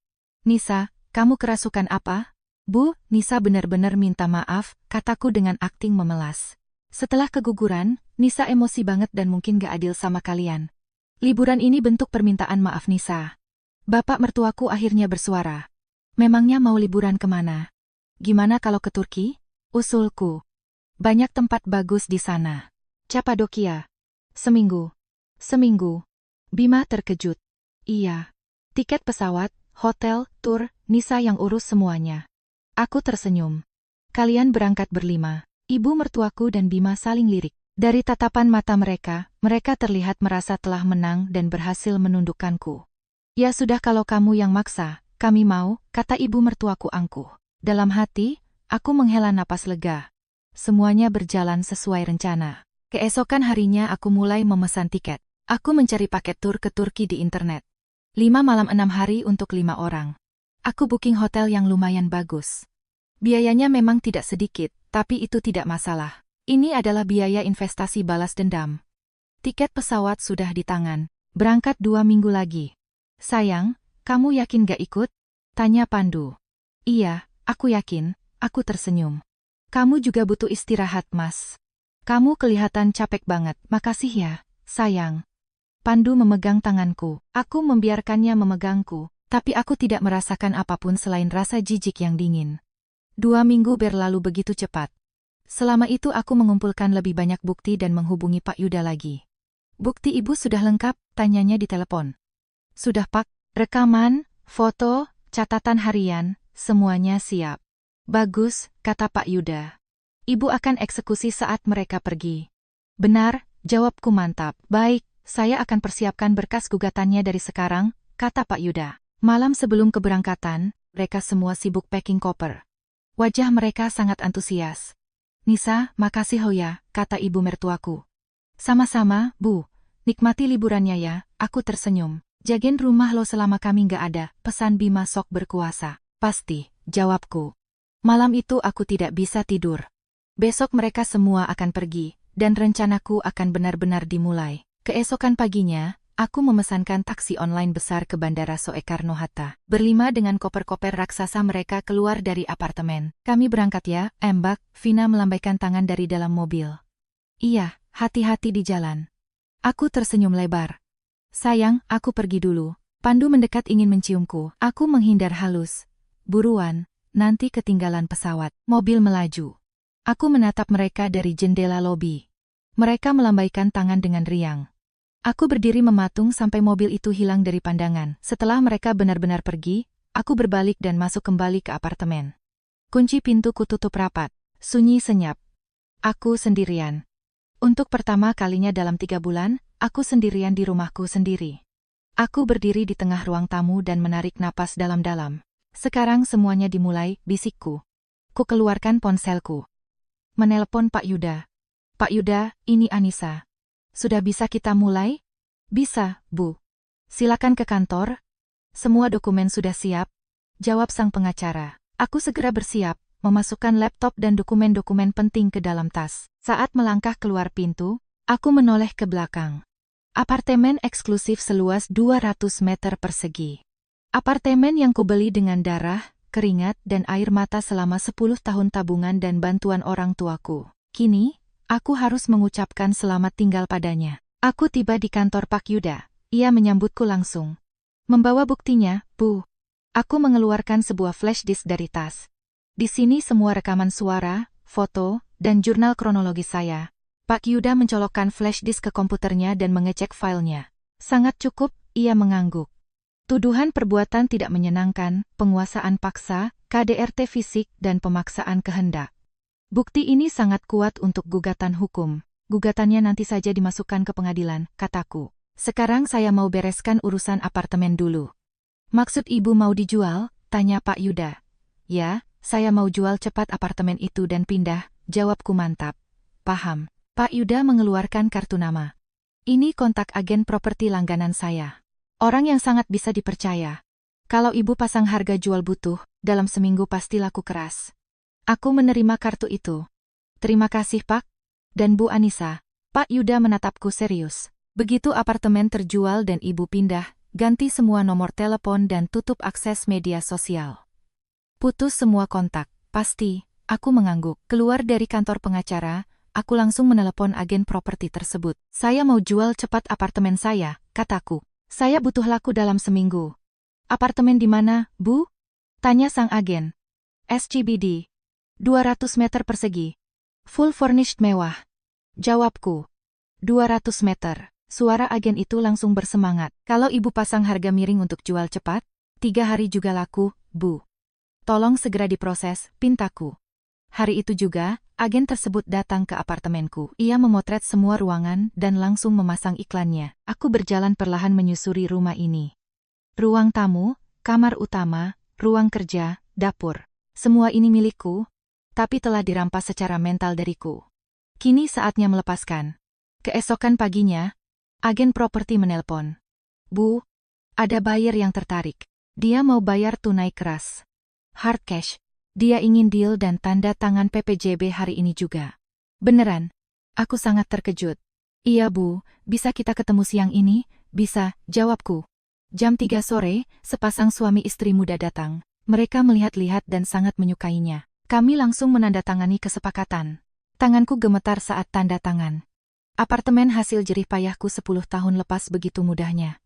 A: Nisa, kamu kerasukan apa? Bu, Nisa benar-benar minta maaf, kataku dengan akting memelas. Setelah keguguran, Nisa emosi banget dan mungkin gak adil sama kalian. Liburan ini bentuk permintaan maaf Nisa. Bapak mertuaku akhirnya bersuara. Memangnya mau liburan kemana? Gimana kalau ke Turki? Usulku. Banyak tempat bagus di sana. Capadocia. Seminggu. Bima terkejut. Iya. Tiket pesawat, hotel, tur, Nisa yang urus semuanya. Aku tersenyum. Kalian berangkat berlima. Ibu mertuaku dan Bima saling lirik. Dari tatapan mata mereka terlihat merasa telah menang dan berhasil menundukkanku. Ya sudah kalau kamu yang maksa, kami mau, kata ibu mertuaku angkuh. Dalam hati, aku menghela napas lega. Semuanya berjalan sesuai rencana. Keesokan harinya aku mulai memesan tiket. Aku mencari paket tur ke Turki di internet. 5 malam 6 hari untuk 5 orang. Aku booking hotel yang lumayan bagus. Biayanya memang tidak sedikit, tapi itu tidak masalah. Ini adalah biaya investasi balas dendam. Tiket pesawat sudah di tangan. Berangkat 2 minggu lagi. Sayang, kamu yakin gak ikut? Tanya Pandu. Iya, aku yakin, aku tersenyum. Kamu juga butuh istirahat, Mas. Kamu kelihatan capek banget, makasih ya, sayang. Pandu memegang tanganku. Aku membiarkannya memegangku, tapi aku tidak merasakan apapun selain rasa jijik yang dingin. 2 minggu berlalu begitu cepat. Selama itu aku mengumpulkan lebih banyak bukti dan menghubungi Pak Yuda lagi. Bukti ibu sudah lengkap, tanyanya di telepon. Sudah Pak, rekaman, foto, catatan harian, semuanya siap. Bagus, kata Pak Yuda. Ibu akan eksekusi saat mereka pergi. Benar, jawabku mantap. Baik, saya akan persiapkan berkas gugatannya dari sekarang, kata Pak Yuda. Malam sebelum keberangkatan, mereka semua sibuk packing koper. Wajah mereka sangat antusias. Nisa, makasih Hoya, kata ibu mertuaku. Sama-sama, Bu. Nikmati liburannya ya, aku tersenyum. Jagain rumah lo selama kami gak ada, pesan Bima sok berkuasa. Pasti, jawabku. Malam itu aku tidak bisa tidur. Besok mereka semua akan pergi, dan rencanaku akan benar-benar dimulai. Keesokan paginya, aku memesankan taksi online besar ke Bandara Soekarno-Hatta. Berlima dengan koper-koper raksasa mereka keluar dari apartemen. Kami berangkat ya, Mbak. Vina melambaikan tangan dari dalam mobil. Iya, hati-hati di jalan. Aku tersenyum lebar. Sayang, aku pergi dulu. Pandu mendekat ingin menciumku. Aku menghindar halus. Buruan, nanti ketinggalan pesawat. Mobil melaju. Aku menatap mereka dari jendela lobi. Mereka melambaikan tangan dengan riang. Aku berdiri mematung sampai mobil itu hilang dari pandangan. Setelah mereka benar-benar pergi, aku berbalik dan masuk kembali ke apartemen. Kunci pintu kututup rapat. Sunyi senyap. Aku sendirian. Untuk pertama kalinya dalam 3 bulan, aku sendirian di rumahku sendiri. Aku berdiri di tengah ruang tamu dan menarik napas dalam-dalam. Sekarang semuanya dimulai, bisikku. Ku keluarkan ponselku. Menelpon Pak Yuda. Pak Yuda, ini Anissa. Sudah bisa kita mulai? Bisa, Bu. Silakan ke kantor. Semua dokumen sudah siap, jawab sang pengacara. Aku segera bersiap, memasukkan laptop dan dokumen-dokumen penting ke dalam tas. Saat melangkah keluar pintu, aku menoleh ke belakang. Apartemen eksklusif seluas 200 meter persegi. Apartemen yang kubeli dengan darah, keringat dan air mata selama 10 tahun tabungan dan bantuan orang tuaku. Kini, aku harus mengucapkan selamat tinggal padanya. Aku tiba di kantor Pak Yuda. Ia menyambutku langsung. Membawa buktinya, Bu. Aku mengeluarkan sebuah flash disk dari tas. Di sini semua rekaman suara, foto, dan jurnal kronologis saya. Pak Yuda mencolokkan flash disk ke komputernya dan mengecek filenya. Sangat cukup, ia mengangguk. Tuduhan perbuatan tidak menyenangkan, penguasaan paksa, KDRT fisik, dan pemaksaan kehendak. Bukti ini sangat kuat untuk gugatan hukum. Gugatannya nanti saja dimasukkan ke pengadilan, kataku. Sekarang saya mau bereskan urusan apartemen dulu. Maksud ibu mau dijual? Tanya Pak Yuda. Ya, saya mau jual cepat apartemen itu dan pindah, jawabku mantap. Paham. Pak Yuda mengeluarkan kartu nama. Ini kontak agen properti langganan saya. Orang yang sangat bisa dipercaya. Kalau ibu pasang harga jual butuh, dalam seminggu pasti laku keras. Aku menerima kartu itu. Terima kasih Pak. Dan Bu Anissa. Pak Yuda menatapku serius. Begitu apartemen terjual dan ibu pindah, ganti semua nomor telepon dan tutup akses media sosial. Putus semua kontak. Pasti, aku mengangguk. Keluar dari kantor pengacara, aku langsung menelepon agen properti tersebut. Saya mau jual cepat apartemen saya, kataku. Saya butuh laku dalam seminggu. Apartemen di mana, Bu? Tanya sang agen. SCBD. 200 meter persegi. Full furnished mewah. Jawabku. 200 meter. Suara agen itu langsung bersemangat. Kalau ibu pasang harga miring untuk jual cepat, 3 hari juga laku, Bu. Tolong segera diproses, pintaku. Hari itu juga, agen tersebut datang ke apartemenku. Ia memotret semua ruangan dan langsung memasang iklannya. Aku berjalan perlahan menyusuri rumah ini. Ruang tamu, kamar utama, ruang kerja, dapur. Semua ini milikku, tapi telah dirampas secara mental dariku. Kini saatnya melepaskan. Keesokan paginya, agen properti menelpon. Bu, ada buyer yang tertarik. Dia mau bayar tunai keras. Hard cash. Dia ingin deal dan tanda tangan PPJB hari ini juga. Beneran? Aku sangat terkejut. Iya Bu, bisa kita ketemu siang ini? Bisa, jawabku. Jam 3 sore, sepasang suami istri muda datang. Mereka melihat-lihat dan sangat menyukainya. Kami langsung menandatangani kesepakatan. Tanganku gemetar saat tanda tangan. Apartemen hasil jerih payahku 10 tahun lepas begitu mudahnya.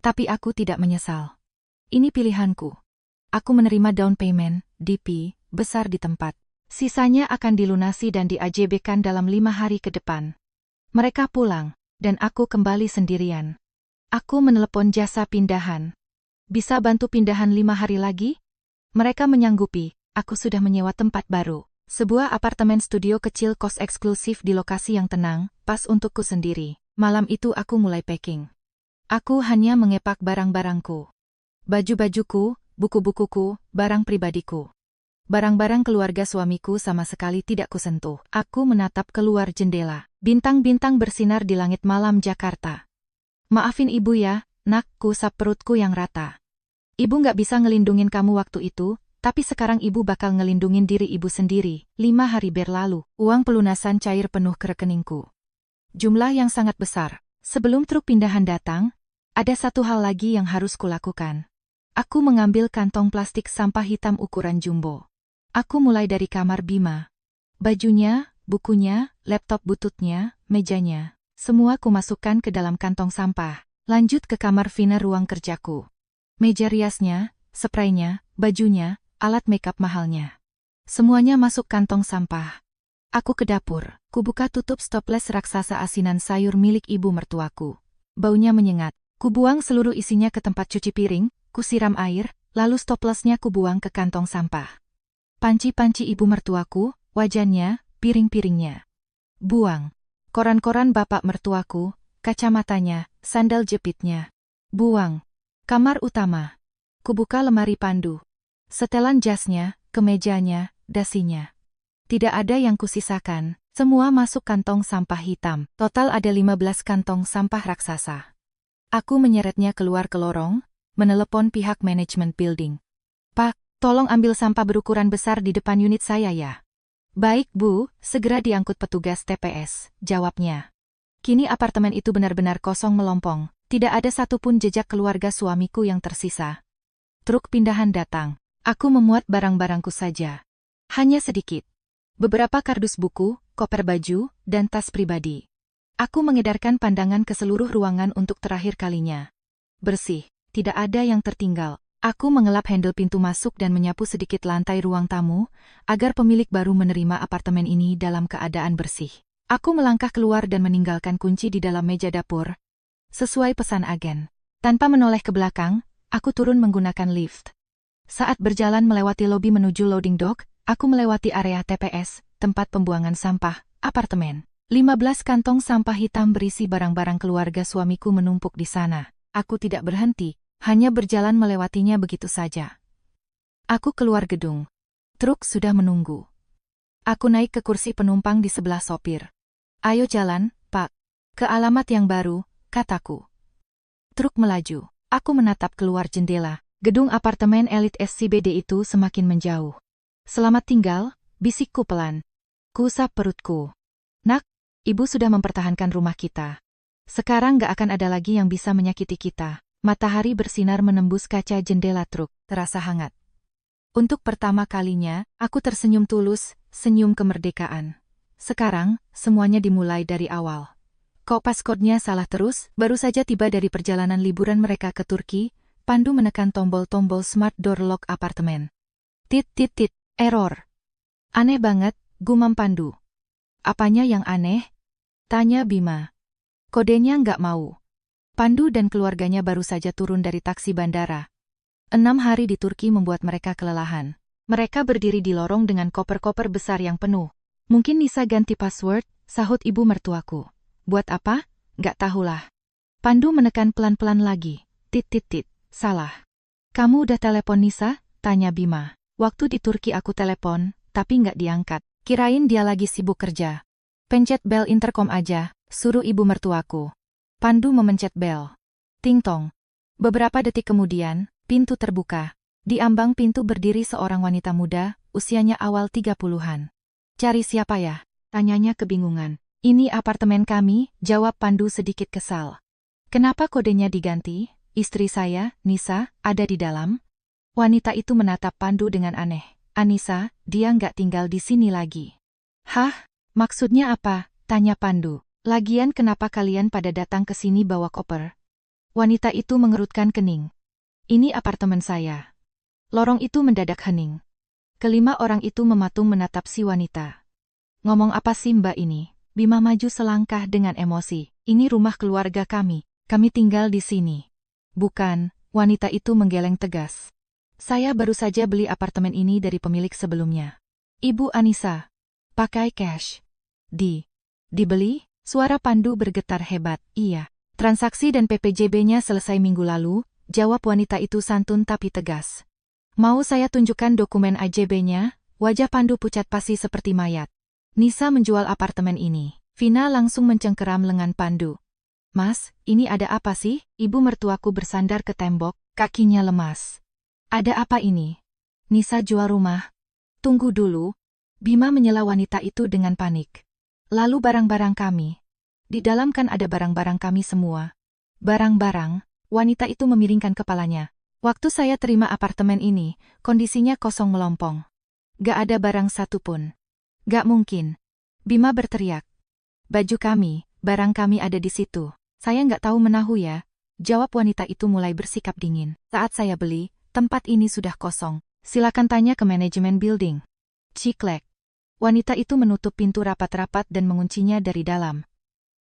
A: Tapi aku tidak menyesal. Ini pilihanku. Aku menerima down payment, DP, besar di tempat. Sisanya akan dilunasi dan di-AJB-kan dalam 5 hari ke depan. Mereka pulang, dan aku kembali sendirian. Aku menelepon jasa pindahan. Bisa bantu pindahan 5 hari lagi? Mereka menyanggupi, aku sudah menyewa tempat baru. Sebuah apartemen studio kecil kos eksklusif di lokasi yang tenang, pas untukku sendiri. Malam itu aku mulai packing. Aku hanya mengepak barang-barangku. Baju-bajuku, buku-bukuku, barang pribadiku. Barang-barang keluarga suamiku sama sekali tidak kusentuh. Aku menatap keluar jendela. Bintang-bintang bersinar di langit malam Jakarta. Maafin ibu ya, nak, kusap perutku yang rata. Ibu nggak bisa ngelindungin kamu waktu itu, tapi sekarang ibu bakal ngelindungin diri ibu sendiri. 5 hari berlalu, uang pelunasan cair penuh ke rekeningku. Jumlah yang sangat besar. Sebelum truk pindahan datang, ada satu hal lagi yang harus kulakukan. Aku mengambil kantong plastik sampah hitam ukuran jumbo. Aku mulai dari kamar Bima. Bajunya, bukunya, laptop bututnya, mejanya. Semua kumasukkan ke dalam kantong sampah. Lanjut ke kamar Vina ruang kerjaku. Meja riasnya, spraynya, bajunya, alat makeup mahalnya. Semuanya masuk kantong sampah. Aku ke dapur. Kubuka tutup stoples raksasa asinan sayur milik ibu mertuaku. Baunya menyengat. Kubuang seluruh isinya ke tempat cuci piring. Kusiram air, lalu stoplesnya kubuang ke kantong sampah. Panci-panci ibu mertuaku, wajannya, piring-piringnya. Buang. Koran-koran bapak mertuaku, kacamatanya, sandal jepitnya. Buang. Kamar utama. Kubuka lemari pandu. Setelan jasnya, kemejanya, dasinya. Tidak ada yang kusisakan, semua masuk kantong sampah hitam. Total ada 15 kantong sampah raksasa. Aku menyeretnya keluar ke lorong, menelepon pihak manajemen building. Pak, tolong ambil sampah berukuran besar di depan unit saya ya. Baik Bu, segera diangkut petugas TPS, jawabnya. Kini apartemen itu benar-benar kosong melompong, tidak ada satupun jejak keluarga suamiku yang tersisa. Truk pindahan datang, aku memuat barang-barangku saja. Hanya sedikit. Beberapa kardus buku, koper baju, dan tas pribadi. Aku mengedarkan pandangan ke seluruh ruangan untuk terakhir kalinya. Bersih. Tidak ada yang tertinggal. Aku mengelap handle pintu masuk dan menyapu sedikit lantai ruang tamu, agar pemilik baru menerima apartemen ini dalam keadaan bersih. Aku melangkah keluar dan meninggalkan kunci di dalam meja dapur, sesuai pesan agen. Tanpa menoleh ke belakang, aku turun menggunakan lift. Saat berjalan melewati lobi menuju loading dock, aku melewati area TPS, tempat pembuangan sampah, apartemen. 15 kantong sampah hitam berisi barang-barang keluarga suamiku menumpuk di sana. Aku tidak berhenti, hanya berjalan melewatinya begitu saja. Aku keluar gedung. Truk sudah menunggu. Aku naik ke kursi penumpang di sebelah sopir. Ayo jalan, Pak. Ke alamat yang baru, kataku. Truk melaju. Aku menatap keluar jendela. Gedung apartemen elit SCBD itu semakin menjauh. Selamat tinggal, bisikku pelan. Kuusap perutku. Nak, ibu sudah mempertahankan rumah kita. Sekarang gak akan ada lagi yang bisa menyakiti kita. Matahari bersinar menembus kaca jendela truk, terasa hangat. Untuk pertama kalinya, aku tersenyum tulus, senyum kemerdekaan. Sekarang, semuanya dimulai dari awal. Kok passcode-nya salah terus? Baru saja tiba dari perjalanan liburan mereka ke Turki, Pandu menekan tombol-tombol smart door lock apartemen. Tit, error. Aneh banget, gumam Pandu. Apanya yang aneh? Tanya Bima. Kodenya nggak mau. Pandu dan keluarganya baru saja turun dari taksi bandara. 6 hari di Turki membuat mereka kelelahan. Mereka berdiri di lorong dengan koper-koper besar yang penuh. Mungkin Nisa ganti password, sahut ibu mertuaku. Buat apa? Nggak tahulah. Pandu menekan pelan-pelan lagi. Tit, salah. Kamu udah telepon Nisa? Tanya Bima. Waktu di Turki aku telepon, tapi nggak diangkat. Kirain dia lagi sibuk kerja. Pencet bel intercom aja, suruh ibu mertuaku. Pandu memencet bel. Ting-tong. Beberapa detik kemudian, pintu terbuka. Di ambang pintu berdiri seorang wanita muda, usianya awal 30-an. Cari siapa ya? Tanyanya kebingungan. Ini apartemen kami, jawab Pandu sedikit kesal. Kenapa kodenya diganti? Istri saya, Nisa, ada di dalam? Wanita itu menatap Pandu dengan aneh. Anissa, dia nggak tinggal di sini lagi. Hah? Maksudnya apa? Tanya Pandu. Lagian kenapa kalian pada datang ke sini bawa koper? Wanita itu mengerutkan kening. Ini apartemen saya. Lorong itu mendadak hening. Kelima orang itu mematung menatap si wanita. Ngomong apa sih mbak ini? Bima maju selangkah dengan emosi. Ini rumah keluarga kami tinggal di sini. Bukan, wanita itu menggeleng tegas. Saya baru saja beli apartemen ini dari pemilik sebelumnya. Ibu Anissa. Pakai cash. Dibeli? Suara Pandu bergetar hebat. Iya. Transaksi dan PPJB-nya selesai minggu lalu, jawab wanita itu santun tapi tegas. Mau saya tunjukkan dokumen AJB-nya? Wajah Pandu pucat pasi seperti mayat. Nisa menjual apartemen ini. Vina langsung mencengkeram lengan Pandu. Mas, ini ada apa sih? Ibu mertuaku bersandar ke tembok, kakinya lemas. Ada apa ini? Nisa jual rumah. Tunggu dulu. Bima menyela wanita itu dengan panik. Lalu barang-barang kami. Di dalam kan ada barang-barang kami semua. Barang-barang, wanita itu memiringkan kepalanya. Waktu saya terima apartemen ini, kondisinya kosong melompong. Gak ada barang satupun. Gak mungkin. Bima berteriak. Baju kami, barang kami ada di situ. Saya nggak tahu menahu ya. Jawab wanita itu mulai bersikap dingin. Saat saya beli, tempat ini sudah kosong. Silakan tanya ke manajemen building. Ciklek. Wanita itu menutup pintu rapat-rapat dan menguncinya dari dalam.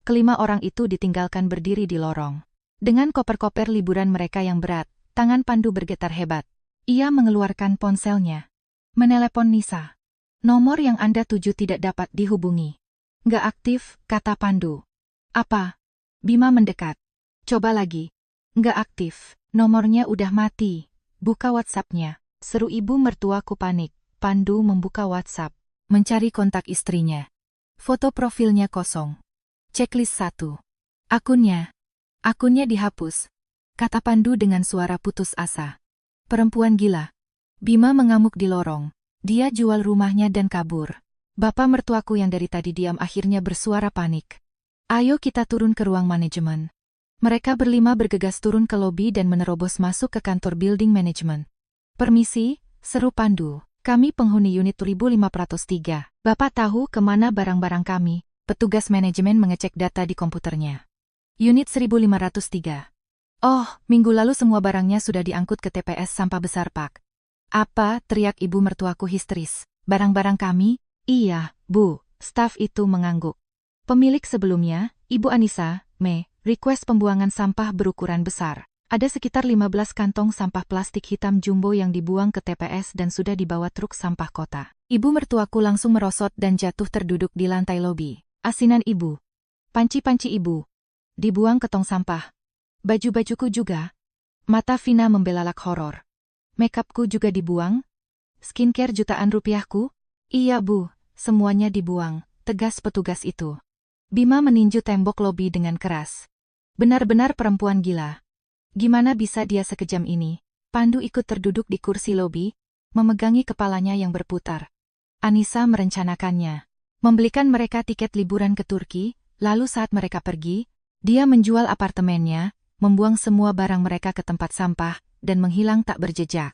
A: Kelima orang itu ditinggalkan berdiri di lorong. Dengan koper-koper liburan mereka yang berat, tangan Pandu bergetar hebat. Ia mengeluarkan ponselnya. Menelepon Nisa. Nomor yang Anda tuju tidak dapat dihubungi. Nggak aktif, kata Pandu. Apa? Bima mendekat. Coba lagi. Nggak aktif, nomornya udah mati. Buka WhatsApp-nya. Seru ibu mertuaku panik. Pandu membuka WhatsApp. Mencari kontak istrinya. Foto profilnya kosong. Checklist 1. Akunnya dihapus. Kata Pandu dengan suara putus asa. Perempuan gila. Bima mengamuk di lorong. Dia jual rumahnya dan kabur. Bapak mertuaku yang dari tadi diam akhirnya bersuara panik. Ayo kita turun ke ruang manajemen. Mereka berlima bergegas turun ke lobi dan menerobos masuk ke kantor building management. Permisi, seru Pandu. Kami penghuni unit 1503. Bapak tahu kemana barang-barang kami? Petugas manajemen mengecek data di komputernya. Unit 1503. Oh, minggu lalu semua barangnya sudah diangkut ke TPS Sampah Besar Pak. Apa? Teriak ibu mertuaku histeris. Barang-barang kami? Iya, Bu. Staf itu mengangguk. Pemilik sebelumnya, Ibu Anissa, request pembuangan sampah berukuran besar. Ada sekitar 15 kantong sampah plastik hitam jumbo yang dibuang ke TPS dan sudah dibawa truk sampah kota. Ibu mertuaku langsung merosot dan jatuh terduduk di lantai lobi. Asinan ibu. Panci-panci ibu. Dibuang ke tong sampah. Baju-bajuku juga. Mata Vina membelalak horor. Makeupku juga dibuang? Skincare jutaan rupiahku? Iya Bu, semuanya dibuang, tegas petugas itu. Bima meninju tembok lobi dengan keras. Benar-benar perempuan gila. Gimana bisa dia sekejam ini? Pandu ikut terduduk di kursi lobi, memegangi kepalanya yang berputar. Anissa merencanakannya. Membelikan mereka tiket liburan ke Turki, lalu saat mereka pergi, dia menjual apartemennya, membuang semua barang mereka ke tempat sampah, dan menghilang tak berjejak.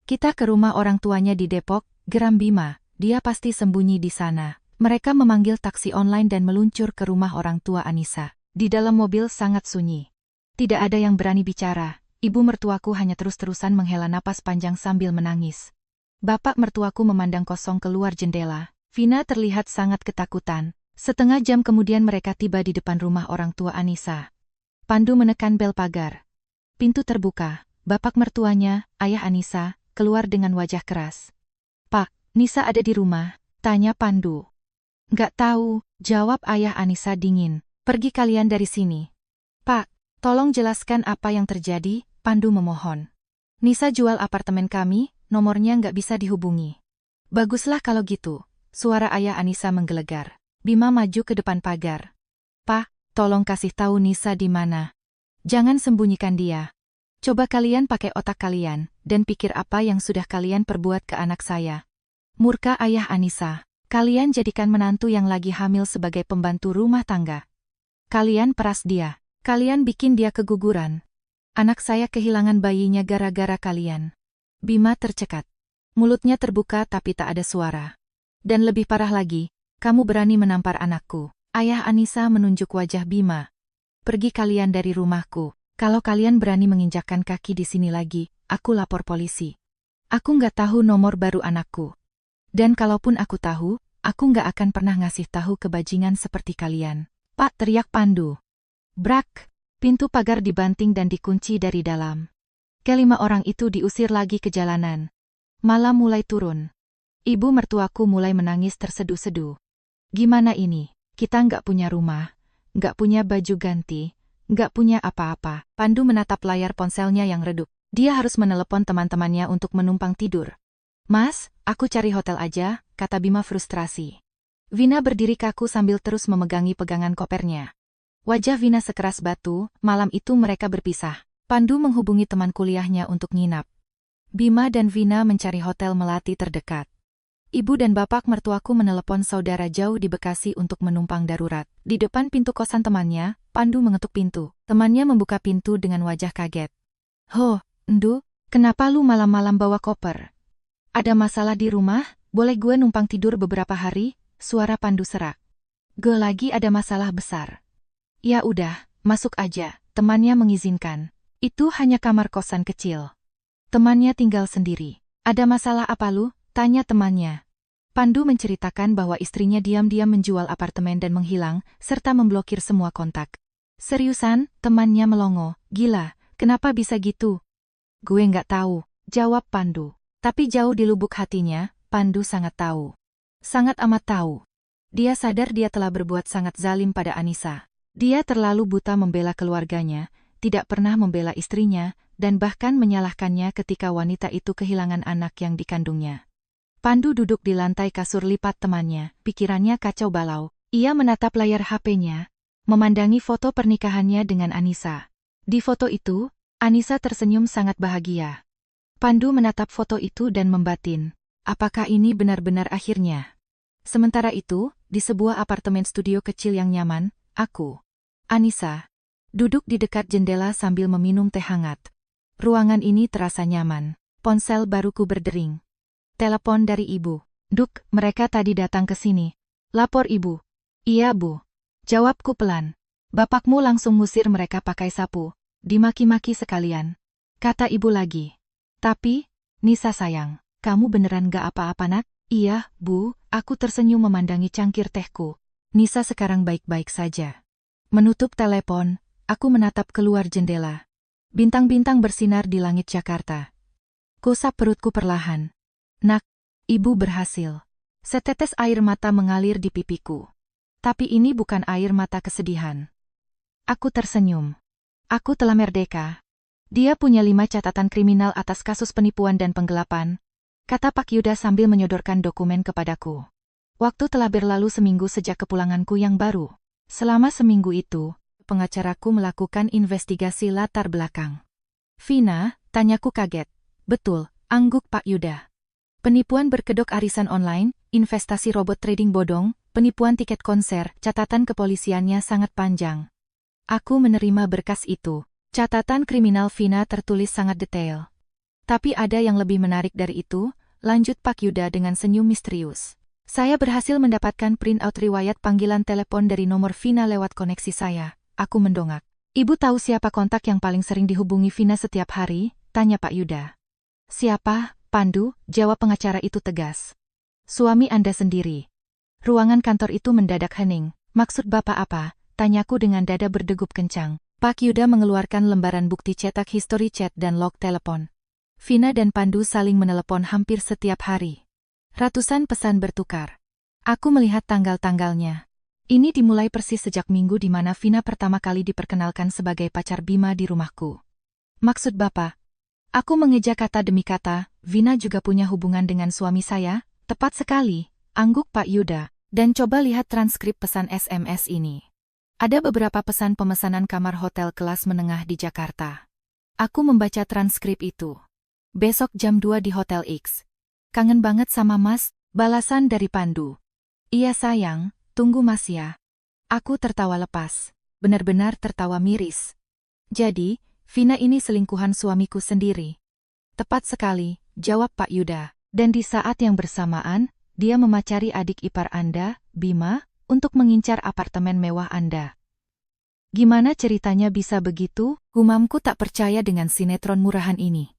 A: Kita ke rumah orang tuanya di Depok, geram Bima, dia pasti sembunyi di sana. Mereka memanggil taksi online dan meluncur ke rumah orang tua Anissa. Di dalam mobil sangat sunyi. Tidak ada yang berani bicara, ibu mertuaku hanya terus-terusan menghela napas panjang sambil menangis. Bapak mertuaku memandang kosong keluar jendela. Vina terlihat sangat ketakutan. Setengah jam kemudian mereka tiba di depan rumah orang tua Anissa. Pandu menekan bel pagar. Pintu terbuka. Bapak mertuanya, ayah Anissa, keluar dengan wajah keras. Pak, Nisa ada di rumah? Tanya Pandu. Nggak tahu, jawab ayah Anissa dingin. Pergi kalian dari sini. Pak, tolong jelaskan apa yang terjadi, Pandu memohon. Nisa jual apartemen kami, nomornya nggak bisa dihubungi. Baguslah kalau gitu, suara ayah Anissa menggelegar. Bima maju ke depan pagar. Pak, tolong kasih tahu Nisa di mana. Jangan sembunyikan dia. Coba kalian pakai otak kalian, dan pikir apa yang sudah kalian perbuat ke anak saya. Murka ayah Anissa, kalian jadikan menantu yang lagi hamil sebagai pembantu rumah tangga. Kalian peras dia, kalian bikin dia keguguran. Anak saya kehilangan bayinya gara-gara kalian. Bima tercekat. Mulutnya terbuka tapi tak ada suara. Dan lebih parah lagi, kamu berani menampar anakku. Ayah Anissa menunjuk wajah Bima. Pergi kalian dari rumahku. Kalau kalian berani menginjakkan kaki di sini lagi, aku lapor polisi. Aku nggak tahu nomor baru anakku. Dan kalaupun aku tahu, aku nggak akan pernah ngasih tahu ke bajingan seperti kalian. Pak, teriak Pandu. Brak, pintu pagar dibanting dan dikunci dari dalam. Kelima orang itu diusir lagi ke jalanan. Malam mulai turun. Ibu mertuaku mulai menangis terseduh-seduh. Gimana ini? Kita nggak punya rumah, nggak punya baju ganti, nggak punya apa-apa. Pandu menatap layar ponselnya yang redup. Dia harus menelepon teman-temannya untuk menumpang tidur. Mas, aku cari hotel aja, kata Bima frustrasi. Vina berdiri kaku sambil terus memegangi pegangan kopernya. Wajah Vina sekeras batu, malam itu mereka berpisah. Pandu menghubungi teman kuliahnya untuk nginap. Bima dan Vina mencari hotel melati terdekat. Ibu dan bapak mertuaku menelepon saudara jauh di Bekasi untuk menumpang darurat. Di depan pintu kosan temannya, Pandu mengetuk pintu. Temannya membuka pintu dengan wajah kaget. Ho, Ndu, kenapa lu malam-malam bawa koper? Ada masalah di rumah? Boleh gue numpang tidur beberapa hari? Suara Pandu serak. Gue lagi ada masalah besar. Ya udah, masuk aja, temannya mengizinkan. Itu hanya kamar kosan kecil. Temannya tinggal sendiri. Ada masalah apa lu? Tanya temannya. Pandu menceritakan bahwa istrinya diam-diam menjual apartemen dan menghilang, serta memblokir semua kontak. Seriusan? Temannya melongo. Gila, kenapa bisa gitu? Gue nggak tahu, jawab Pandu. Tapi jauh di lubuk hatinya, Pandu sangat tahu. Sangat amat tahu. Dia sadar dia telah berbuat sangat zalim pada Anissa. Dia terlalu buta membela keluarganya, tidak pernah membela istrinya, dan bahkan menyalahkannya ketika wanita itu kehilangan anak yang dikandungnya. Pandu duduk di lantai kasur lipat temannya, pikirannya kacau balau. Ia menatap layar HP-nya, memandangi foto pernikahannya dengan Anissa. Di foto itu, Anissa tersenyum sangat bahagia. Pandu menatap foto itu dan membatin. Apakah ini benar-benar akhirnya? Sementara itu, di sebuah apartemen studio kecil yang nyaman, aku, Anissa, duduk di dekat jendela sambil meminum teh hangat. Ruangan ini terasa nyaman. Ponsel baruku berdering. Telepon dari ibu. Duk, mereka tadi datang ke sini. Lapor ibu. Iya bu. Jawabku pelan. Bapakmu langsung ngusir mereka pakai sapu. Dimaki-maki sekalian. Kata ibu lagi. Tapi, Nisa sayang, kamu beneran gak apa-apa nak? Iya, Bu, aku tersenyum memandangi cangkir tehku. Nisa sekarang baik-baik saja. Menutup telepon, aku menatap keluar jendela. Bintang-bintang bersinar di langit Jakarta. Kusap perutku perlahan. Nak, ibu berhasil. Setetes air mata mengalir di pipiku. Tapi ini bukan air mata kesedihan. Aku tersenyum. Aku telah merdeka. Dia punya 5 catatan kriminal atas kasus penipuan dan penggelapan, kata Pak Yuda sambil menyodorkan dokumen kepadaku. Waktu telah berlalu seminggu sejak kepulanganku yang baru. Selama seminggu itu, pengacaraku melakukan investigasi latar belakang. Vina, tanyaku kaget. Betul, angguk Pak Yuda. Penipuan berkedok arisan online, investasi robot trading bodong, penipuan tiket konser, catatan kepolisiannya sangat panjang. Aku menerima berkas itu. Catatan kriminal Vina tertulis sangat detail. Tapi ada yang lebih menarik dari itu, lanjut Pak Yuda dengan senyum misterius. Saya berhasil mendapatkan printout riwayat panggilan telepon dari nomor Vina lewat koneksi saya. Aku mendongak. Ibu tahu siapa kontak yang paling sering dihubungi Vina setiap hari? Tanya Pak Yuda. Siapa? Pandu, jawab pengacara itu tegas. Suami Anda sendiri. Ruangan kantor itu mendadak hening. Maksud Bapak apa? Tanyaku dengan dada berdegup kencang. Pak Yuda mengeluarkan lembaran bukti cetak history chat dan log telepon. Vina dan Pandu saling menelepon hampir setiap hari. Ratusan pesan bertukar. Aku melihat tanggal-tanggalnya. Ini dimulai persis sejak minggu di mana Vina pertama kali diperkenalkan sebagai pacar Bima di rumahku. Maksud Bapak? Aku mengeja kata demi kata, Vina juga punya hubungan dengan suami saya, tepat sekali, angguk Pak Yuda. Dan coba lihat transkrip pesan SMS ini. Ada beberapa pesan pemesanan kamar hotel kelas menengah di Jakarta. Aku membaca transkrip itu. Besok jam 2 di Hotel X. Kangen banget sama Mas, balasan dari Pandu. Iya sayang, tunggu Mas ya. Aku tertawa lepas, benar-benar tertawa miris. Jadi, Vina ini selingkuhan suamiku sendiri. Tepat sekali, jawab Pak Yuda. Dan di saat yang bersamaan, dia memacari adik ipar Anda, Bima, untuk mengincar apartemen mewah Anda. Gimana ceritanya bisa begitu? Gumamku tak percaya dengan sinetron murahan ini.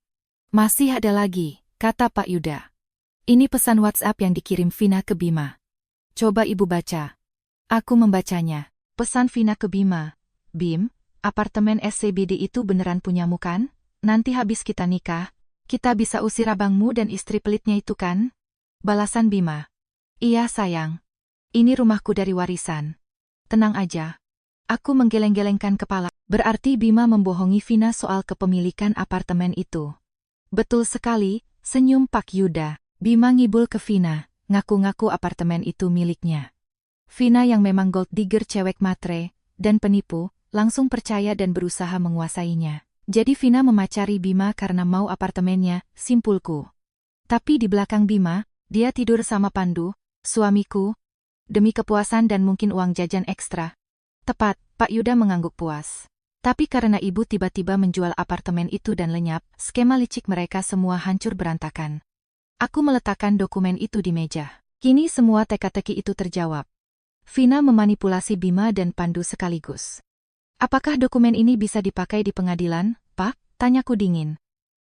A: Masih ada lagi, kata Pak Yuda. Ini pesan WhatsApp yang dikirim Vina ke Bima. Coba ibu baca. Aku membacanya. Pesan Vina ke Bima. Bim, apartemen SCBD itu beneran punyamu kan? Nanti habis kita nikah, kita bisa usir abangmu dan istri pelitnya itu kan? Balasan Bima. Iya sayang. Ini rumahku dari warisan. Tenang aja. Aku menggeleng-gelengkan kepala. Berarti Bima membohongi Vina soal kepemilikan apartemen itu. Betul sekali, senyum Pak Yuda. Bima ngibul ke Vina, ngaku-ngaku apartemen itu miliknya. Vina yang memang gold digger cewek matre, dan penipu, langsung percaya dan berusaha menguasainya. Jadi Vina memacari Bima karena mau apartemennya, simpulku. Tapi di belakang Bima, dia tidur sama Pandu, suamiku, demi kepuasan dan mungkin uang jajan ekstra. Tepat, Pak Yuda mengangguk puas. Tapi karena ibu tiba-tiba menjual apartemen itu dan lenyap, skema licik mereka semua hancur berantakan. Aku meletakkan dokumen itu di meja. Kini semua teka-teki itu terjawab. Vina memanipulasi Bima dan Pandu sekaligus. Apakah dokumen ini bisa dipakai di pengadilan, Pak? Tanyaku dingin.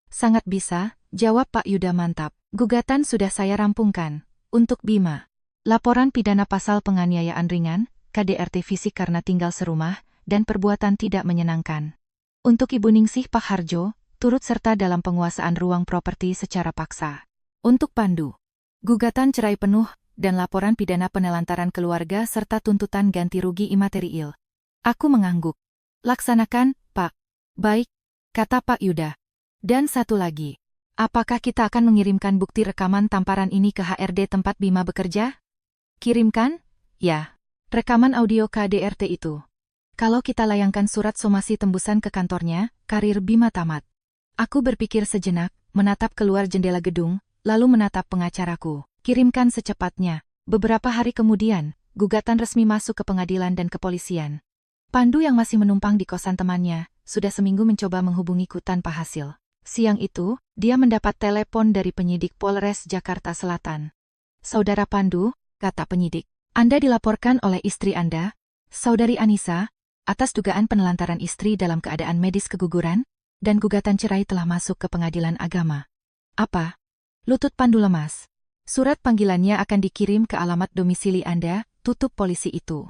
A: Sangat bisa, jawab Pak Yuda mantap. Gugatan sudah saya rampungkan. Untuk Bima. Laporan pidana pasal penganiayaan ringan, KDRT fisik karena tinggal serumah, dan perbuatan tidak menyenangkan. Untuk Ibu Ningsih Pak Harjo, turut serta dalam penguasaan ruang properti secara paksa. Untuk Pandu, gugatan cerai penuh, dan laporan pidana penelantaran keluarga serta tuntutan ganti rugi imaterial. Aku mengangguk. Laksanakan, Pak. Baik, kata Pak Yuda. Dan satu lagi. Apakah kita akan mengirimkan bukti rekaman tamparan ini ke HRD tempat Bima bekerja? Kirimkan? Ya. Rekaman audio KDRT itu. Kalau kita layangkan surat somasi tembusan ke kantornya, karir Bima tamat. Aku berpikir sejenak, menatap keluar jendela gedung, lalu menatap pengacaraku. Kirimkan secepatnya. Beberapa hari kemudian, gugatan resmi masuk ke pengadilan dan kepolisian. Pandu yang masih menumpang di kosan temannya, sudah seminggu mencoba menghubungiku tanpa hasil. Siang itu, dia mendapat telepon dari penyidik Polres Jakarta Selatan. Saudara Pandu, kata penyidik, Anda dilaporkan oleh istri Anda, Saudari Anissa, atas dugaan penelantaran istri dalam keadaan medis keguguran, dan gugatan cerai telah masuk ke pengadilan agama. Apa? Lutut Pandu lemas. Surat panggilannya akan dikirim ke alamat domisili Anda, tutup polisi itu.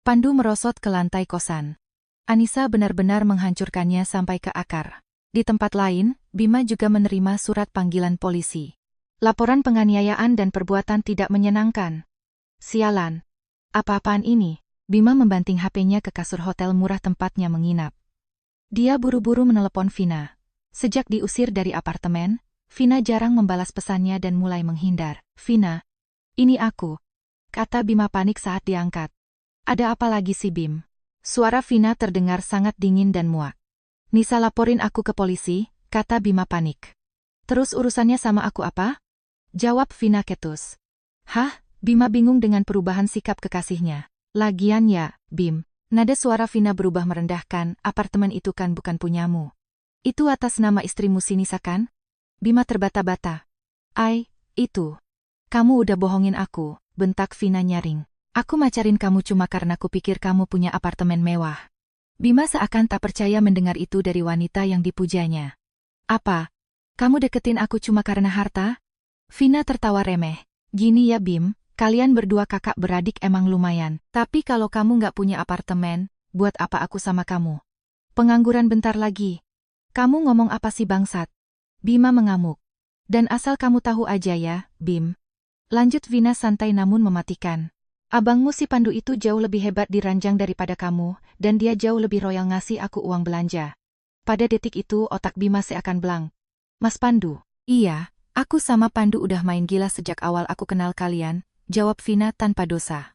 A: Pandu merosot ke lantai kosan. Anissa benar-benar menghancurkannya sampai ke akar. Di tempat lain, Bima juga menerima surat panggilan polisi. Laporan penganiayaan dan perbuatan tidak menyenangkan. Sialan. Apa-apaan ini? Bima membanting HP-nya ke kasur hotel murah tempatnya menginap. Dia buru-buru menelepon Vina. Sejak diusir dari apartemen, Vina jarang membalas pesannya dan mulai menghindar. Vina, ini aku, kata Bima panik saat diangkat. Ada apa lagi sih Bim? Suara Vina terdengar sangat dingin dan muak. Nisa laporin aku ke polisi, kata Bima panik. Terus urusannya sama aku apa? Jawab Vina ketus. Hah? Bima bingung dengan perubahan sikap kekasihnya. Lagian ya, Bim. Nada suara Vina berubah merendahkan, apartemen itu kan bukan punyamu. Itu atas nama istrimu si Nisa kan? Bima terbata-bata. Itu. Kamu udah bohongin aku, bentak Vina nyaring. Aku macarin kamu cuma karena kupikir kamu punya apartemen mewah. Bima seakan tak percaya mendengar itu dari wanita yang dipujanya. Apa? Kamu deketin aku cuma karena harta? Vina tertawa remeh. Gini ya Bim, kalian berdua kakak beradik emang lumayan. Tapi kalau kamu nggak punya apartemen, buat apa aku sama kamu? Pengangguran bentar lagi. Kamu ngomong apa sih bangsat? Bima mengamuk. Dan asal kamu tahu aja ya, Bim. Lanjut Vina santai namun mematikan. Abangmu si Pandu itu jauh lebih hebat di ranjang daripada kamu, dan dia jauh lebih royal ngasih aku uang belanja. Pada detik itu otak Bima seakan blank. Mas Pandu? Iya, aku sama Pandu udah main gila sejak awal aku kenal kalian, jawab Vina tanpa dosa.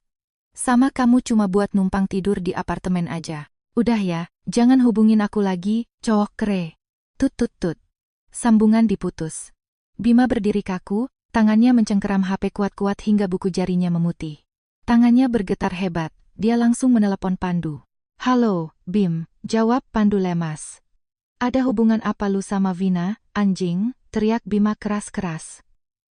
A: Sama kamu cuma buat numpang tidur di apartemen aja. Udah ya, jangan hubungin aku lagi, cowok kere. Tut. Sambungan diputus. Bima berdiri kaku, tangannya mencengkeram HP kuat-kuat hingga buku jarinya memutih. Tangannya bergetar hebat, dia langsung menelepon Pandu. Halo, Bim, jawab Pandu lemas. Ada hubungan apa lu sama Vina, anjing? Teriak Bima keras-keras.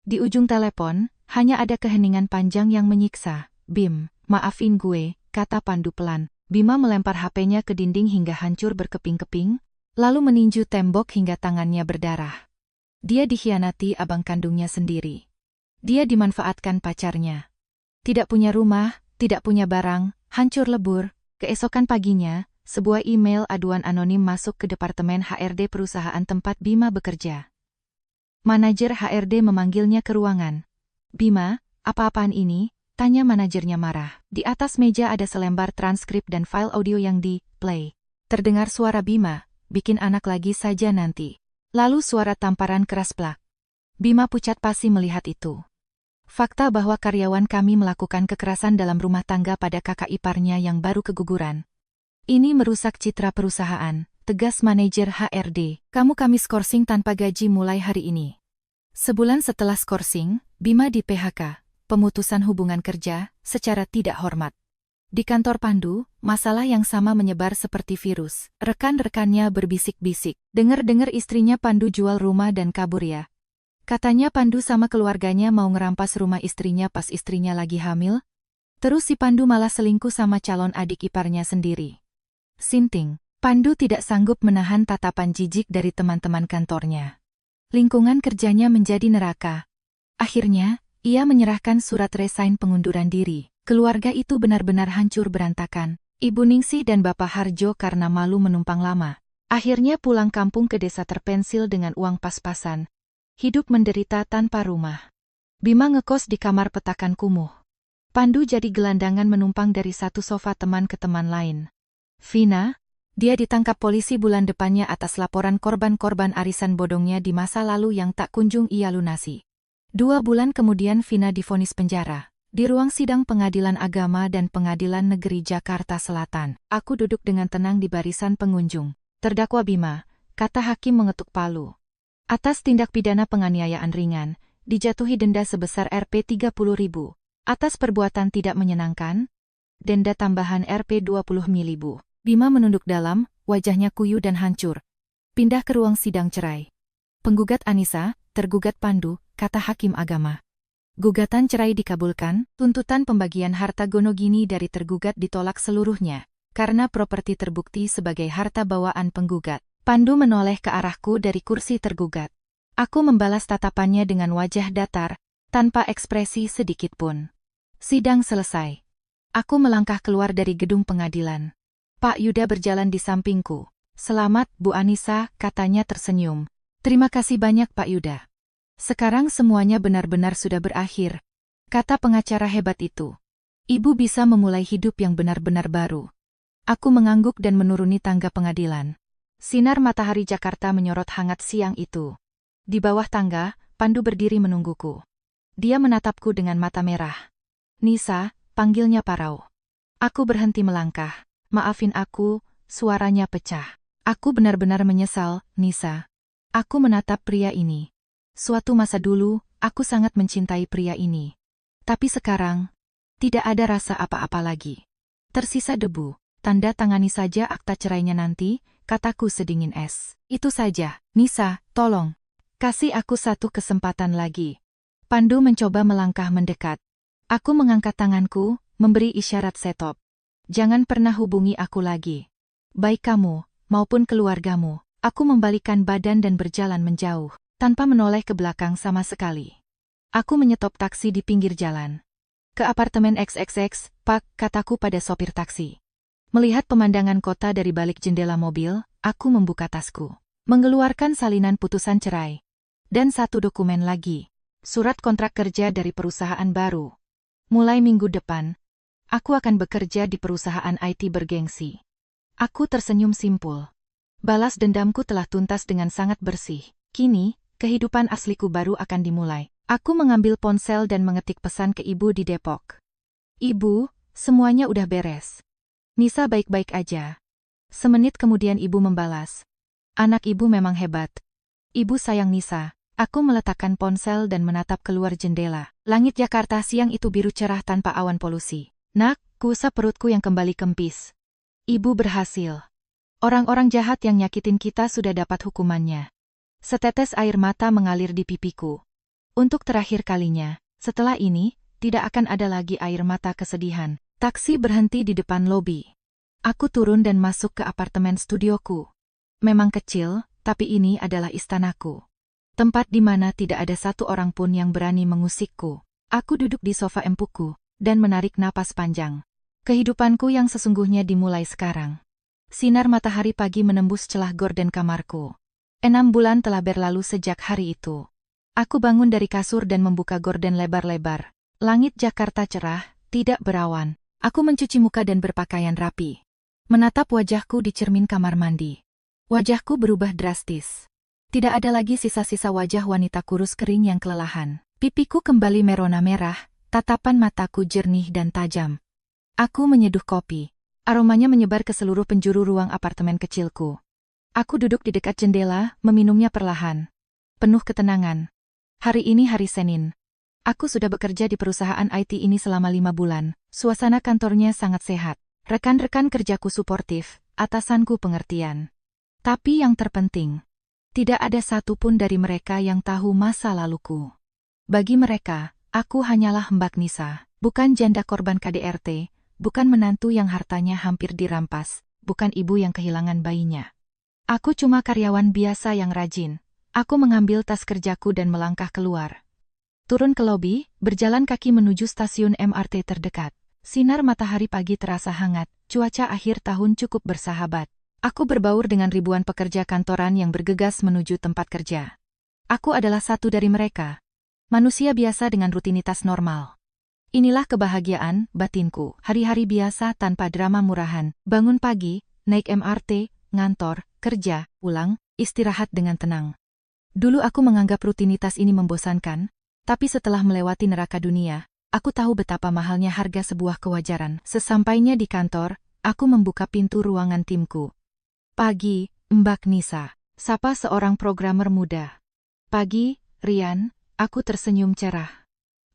A: Di ujung telepon, hanya ada keheningan panjang yang menyiksa. Bim, maafin gue, kata Pandu pelan. Bima melempar HP-nya ke dinding hingga hancur berkeping-keping, lalu meninju tembok hingga tangannya berdarah. Dia dikhianati abang kandungnya sendiri. Dia dimanfaatkan pacarnya. Tidak punya rumah, tidak punya barang, hancur lebur. Keesokan paginya, sebuah email aduan anonim masuk ke departemen HRD perusahaan tempat Bima bekerja. Manajer HRD memanggilnya ke ruangan. Bima, apa-apaan ini? Tanya manajernya marah. Di atas meja ada selembar transkrip dan file audio yang di-play. Terdengar suara Bima, bikin anak lagi saja nanti. Lalu suara tamparan keras plak. Bima pucat pasi melihat itu. Fakta bahwa karyawan kami melakukan kekerasan dalam rumah tangga pada kakak iparnya yang baru keguguran. Ini merusak citra perusahaan, tegas manajer HRD. Kami skorsing tanpa gaji mulai hari ini. Sebulan setelah skorsing, Bima di PHK, pemutusan hubungan kerja, secara tidak hormat. Di kantor Pandu, masalah yang sama menyebar seperti virus. Rekan-rekannya berbisik-bisik. Dengar-dengar istrinya Pandu jual rumah dan kabur ya. Katanya Pandu sama keluarganya mau ngerampas rumah istrinya pas istrinya lagi hamil. Terus si Pandu malah selingkuh sama calon adik iparnya sendiri. Sinting, Pandu tidak sanggup menahan tatapan jijik dari teman-teman kantornya. Lingkungan kerjanya menjadi neraka. Akhirnya, ia menyerahkan surat resign pengunduran diri. Keluarga itu benar-benar hancur berantakan. Ibu Ningsih dan Bapak Harjo karena malu menumpang lama. Akhirnya pulang kampung ke desa terpensil dengan uang pas-pasan. Hidup menderita tanpa rumah. Bima ngekos di kamar petakan kumuh. Pandu jadi gelandangan menumpang dari satu sofa teman ke teman lain. Vina, dia ditangkap polisi bulan depannya atas laporan korban-korban arisan bodongnya di masa lalu yang tak kunjung ia lunasi. 2 bulan kemudian Vina divonis penjara. Di ruang sidang Pengadilan Agama dan Pengadilan Negeri Jakarta Selatan, aku duduk dengan tenang di barisan pengunjung. Terdakwa Bima, kata hakim mengetuk palu. Atas tindak pidana penganiayaan ringan, dijatuhi denda sebesar Rp30.000. Atas perbuatan tidak menyenangkan, denda tambahan Rp20.000. Bima menunduk dalam, wajahnya kuyu dan hancur. Pindah ke ruang sidang cerai. Penggugat Anissa, tergugat Pandu, kata hakim agama. Gugatan cerai dikabulkan, tuntutan pembagian harta gonogini dari tergugat ditolak seluruhnya. karena properti terbukti sebagai harta bawaan penggugat. Pandu menoleh ke arahku dari kursi tergugat. Aku membalas tatapannya dengan wajah datar, tanpa ekspresi sedikit pun. Sidang selesai. Aku melangkah keluar dari gedung pengadilan. Pak Yuda berjalan di sampingku. "Selamat, Bu Anissa," katanya tersenyum. "Terima kasih banyak, Pak Yuda. Sekarang semuanya benar-benar sudah berakhir," kata pengacara hebat itu. "Ibu bisa memulai hidup yang benar-benar baru." Aku mengangguk dan menuruni tangga pengadilan. Sinar matahari Jakarta menyorot hangat siang itu. Di bawah tangga, Pandu berdiri menungguku. Dia menatapku dengan mata merah. "Nisa," panggilnya parau. Aku berhenti melangkah. "Maafin aku," suaranya pecah. "Aku benar-benar menyesal, Nisa." Aku menatap pria ini. Suatu masa dulu, aku sangat mencintai pria ini. Tapi sekarang, tidak ada rasa apa-apa lagi. Tersisa debu. "Tanda tangani saja akta cerainya nanti," kataku sedingin es. "Itu saja, Nisa, tolong. Kasih aku satu kesempatan lagi." Pandu mencoba melangkah mendekat. Aku mengangkat tanganku, memberi isyarat stop. "Jangan pernah hubungi aku lagi. Baik kamu, maupun keluargamu." Aku membalikkan badan dan berjalan menjauh, tanpa menoleh ke belakang sama sekali. Aku menyetop taksi di pinggir jalan. "Ke apartemen XXX, Pak," kataku pada sopir taksi. Melihat pemandangan kota dari balik jendela mobil, aku membuka tasku. Mengeluarkan salinan putusan cerai. Dan satu dokumen lagi. Surat kontrak kerja dari perusahaan baru. Mulai minggu depan, aku akan bekerja di perusahaan IT bergengsi. Aku tersenyum simpul. Balas dendamku telah tuntas dengan sangat bersih. Kini, kehidupan asliku baru akan dimulai. Aku mengambil ponsel dan mengetik pesan ke ibu di Depok. "Ibu, semuanya udah beres. Nisa baik-baik aja." Semenit kemudian ibu membalas. "Anak ibu memang hebat. Ibu sayang Nisa." Aku meletakkan ponsel dan menatap keluar jendela. Langit Jakarta siang itu biru cerah tanpa awan polusi. "Nak," kuusap perutku yang kembali kempis. "Ibu berhasil. Orang-orang jahat yang nyakitin kita sudah dapat hukumannya." Setetes air mata mengalir di pipiku. Untuk terakhir kalinya, setelah ini, tidak akan ada lagi air mata kesedihan. Taksi berhenti di depan lobi. Aku turun dan masuk ke apartemen studioku. Memang kecil, tapi ini adalah istanaku. Tempat di mana tidak ada satu orang pun yang berani mengusikku. Aku duduk di sofa empukku, dan menarik napas panjang. Kehidupanku yang sesungguhnya dimulai sekarang. Sinar matahari pagi menembus celah gorden kamarku. 6 bulan telah berlalu sejak hari itu. Aku bangun dari kasur dan membuka gorden lebar-lebar. Langit Jakarta cerah, tidak berawan. Aku mencuci muka dan berpakaian rapi. Menatap wajahku di cermin kamar mandi. Wajahku berubah drastis. Tidak ada lagi sisa-sisa wajah wanita kurus kering yang kelelahan. Pipiku kembali merona merah, tatapan mataku jernih dan tajam. Aku menyeduh kopi. Aromanya menyebar ke seluruh penjuru ruang apartemen kecilku. Aku duduk di dekat jendela, meminumnya perlahan. Penuh ketenangan. Hari ini hari Senin. Aku sudah bekerja di perusahaan IT ini selama 5 bulan. Suasana kantornya sangat sehat. Rekan-rekan kerjaku suportif, atasanku pengertian. Tapi yang terpenting, tidak ada satupun dari mereka yang tahu masa laluku. Bagi mereka, aku hanyalah Mbak Nisa, bukan janda korban KDRT, bukan menantu yang hartanya hampir dirampas, bukan ibu yang kehilangan bayinya. Aku cuma karyawan biasa yang rajin. Aku mengambil tas kerjaku dan melangkah keluar. Turun ke lobi, berjalan kaki menuju stasiun MRT terdekat. Sinar matahari pagi terasa hangat, cuaca akhir tahun cukup bersahabat. Aku berbaur dengan ribuan pekerja kantoran yang bergegas menuju tempat kerja. Aku adalah satu dari mereka. Manusia biasa dengan rutinitas normal. Inilah kebahagiaan batinku, hari-hari biasa tanpa drama murahan. Bangun pagi, naik MRT, ngantor, kerja, pulang, istirahat dengan tenang. Dulu aku menganggap rutinitas ini membosankan, tapi setelah melewati neraka dunia, aku tahu betapa mahalnya harga sebuah kewajaran. Sesampainya di kantor, aku membuka pintu ruangan timku. "Pagi, Mbak Nisa," sapa seorang programmer muda. "Pagi, Rian," aku tersenyum cerah.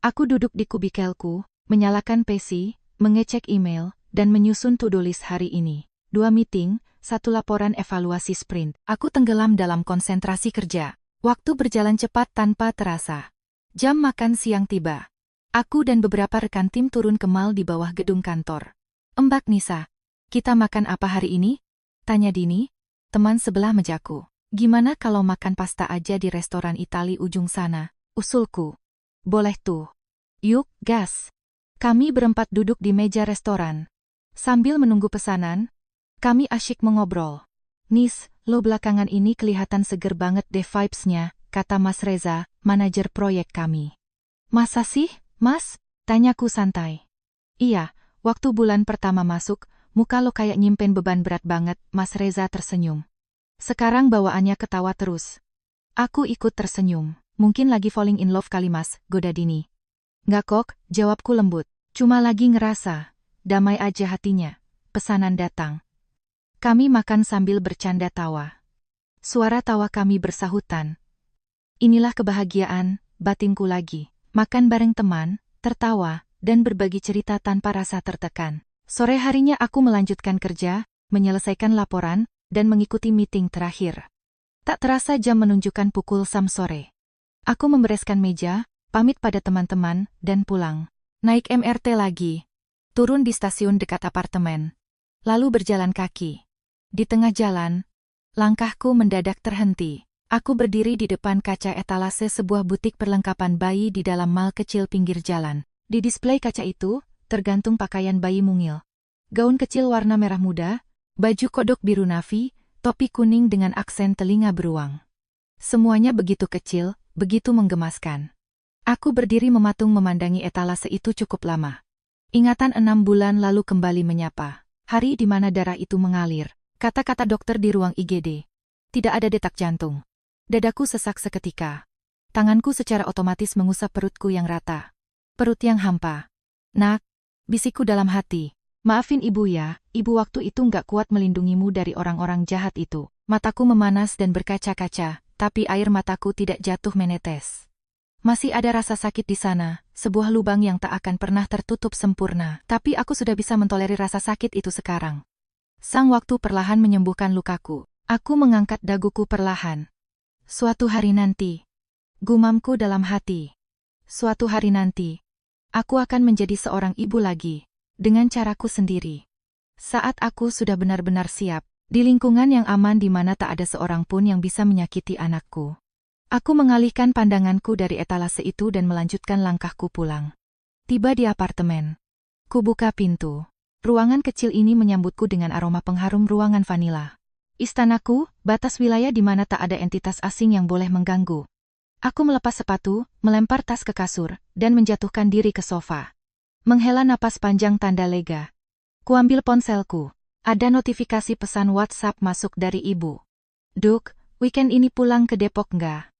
A: Aku duduk di kubikelku, menyalakan PC, mengecek email, dan menyusun to-do list hari ini. 2 meeting, 1 laporan evaluasi sprint. Aku tenggelam dalam konsentrasi kerja. Waktu berjalan cepat tanpa terasa. Jam makan siang tiba. Aku dan beberapa rekan tim turun ke mal di bawah gedung kantor. "Mbak Nisa, Kita makan apa hari ini? Tanya Dini, teman sebelah mejaku. Gimana kalau makan pasta aja di restoran Itali ujung sana? Usulku. Boleh tuh. Yuk, gas. Kami berempat duduk di meja restoran. Sambil menunggu pesanan, kami asyik mengobrol. Nis, lo belakangan ini kelihatan seger banget deh vibes-nya, kata Mas Reza, manajer proyek kami. Masa sih, Mas? Tanyaku santai. Iya, waktu bulan pertama masuk, muka lo kayak nyimpen beban berat banget, Mas Reza tersenyum. Sekarang bawaannya ketawa terus. Aku ikut tersenyum. Mungkin lagi falling in love kali Mas, goda Dini. Nggak kok, jawabku lembut. Cuma lagi ngerasa. Damai aja hatinya. Pesanan datang. Kami makan sambil bercanda tawa. Suara tawa kami bersahutan. Inilah kebahagiaan, batinku lagi. Makan bareng teman, tertawa, dan berbagi cerita tanpa rasa tertekan. Sore harinya aku melanjutkan kerja, menyelesaikan laporan, dan mengikuti meeting terakhir. Tak terasa jam menunjukkan pukul 6 sore. Aku membereskan meja, pamit pada teman-teman, dan pulang. Naik MRT lagi. Turun di stasiun dekat apartemen. Lalu berjalan kaki. Di tengah jalan, langkahku mendadak terhenti. Aku berdiri di depan kaca etalase sebuah butik perlengkapan bayi di dalam mal kecil pinggir jalan. Di display kaca itu, tergantung pakaian bayi mungil. Gaun kecil warna merah muda, baju kodok biru navy, topi kuning dengan aksen telinga beruang. Semuanya begitu kecil, begitu menggemaskan. Aku berdiri mematung memandangi etalase itu cukup lama. Ingatan 6 bulan lalu kembali menyapa. Hari di mana darah itu mengalir. Kata-kata dokter di ruang IGD. Tidak ada detak jantung. Dadaku sesak seketika. Tanganku secara otomatis mengusap perutku yang rata. Perut yang hampa. Nak, bisikku dalam hati. Maafin ibu ya, ibu waktu itu nggak kuat melindungimu dari orang-orang jahat itu. Mataku memanas dan berkaca-kaca, tapi air mataku tidak jatuh menetes. Masih ada rasa sakit di sana, sebuah lubang yang tak akan pernah tertutup sempurna. Tapi aku sudah bisa mentolerir rasa sakit itu sekarang. Sang waktu perlahan menyembuhkan lukaku. Aku mengangkat daguku perlahan. Suatu hari nanti, gumamku dalam hati. Suatu hari nanti, aku akan menjadi seorang ibu lagi, dengan caraku sendiri. Saat aku sudah benar-benar siap, di lingkungan yang aman di mana tak ada seorang pun yang bisa menyakiti anakku. Aku mengalihkan pandanganku dari etalase itu dan melanjutkan langkahku pulang. Tiba di apartemen. Ku buka pintu. Ruangan kecil ini menyambutku dengan aroma pengharum ruangan vanila. Istanaku, batas wilayah di mana tak ada entitas asing yang boleh mengganggu. Aku melepas sepatu, melempar tas ke kasur, dan menjatuhkan diri ke sofa. Menghela napas panjang tanda lega. Kuambil ponselku. Ada notifikasi pesan WhatsApp masuk dari ibu. Duk, weekend ini pulang ke Depok nggak?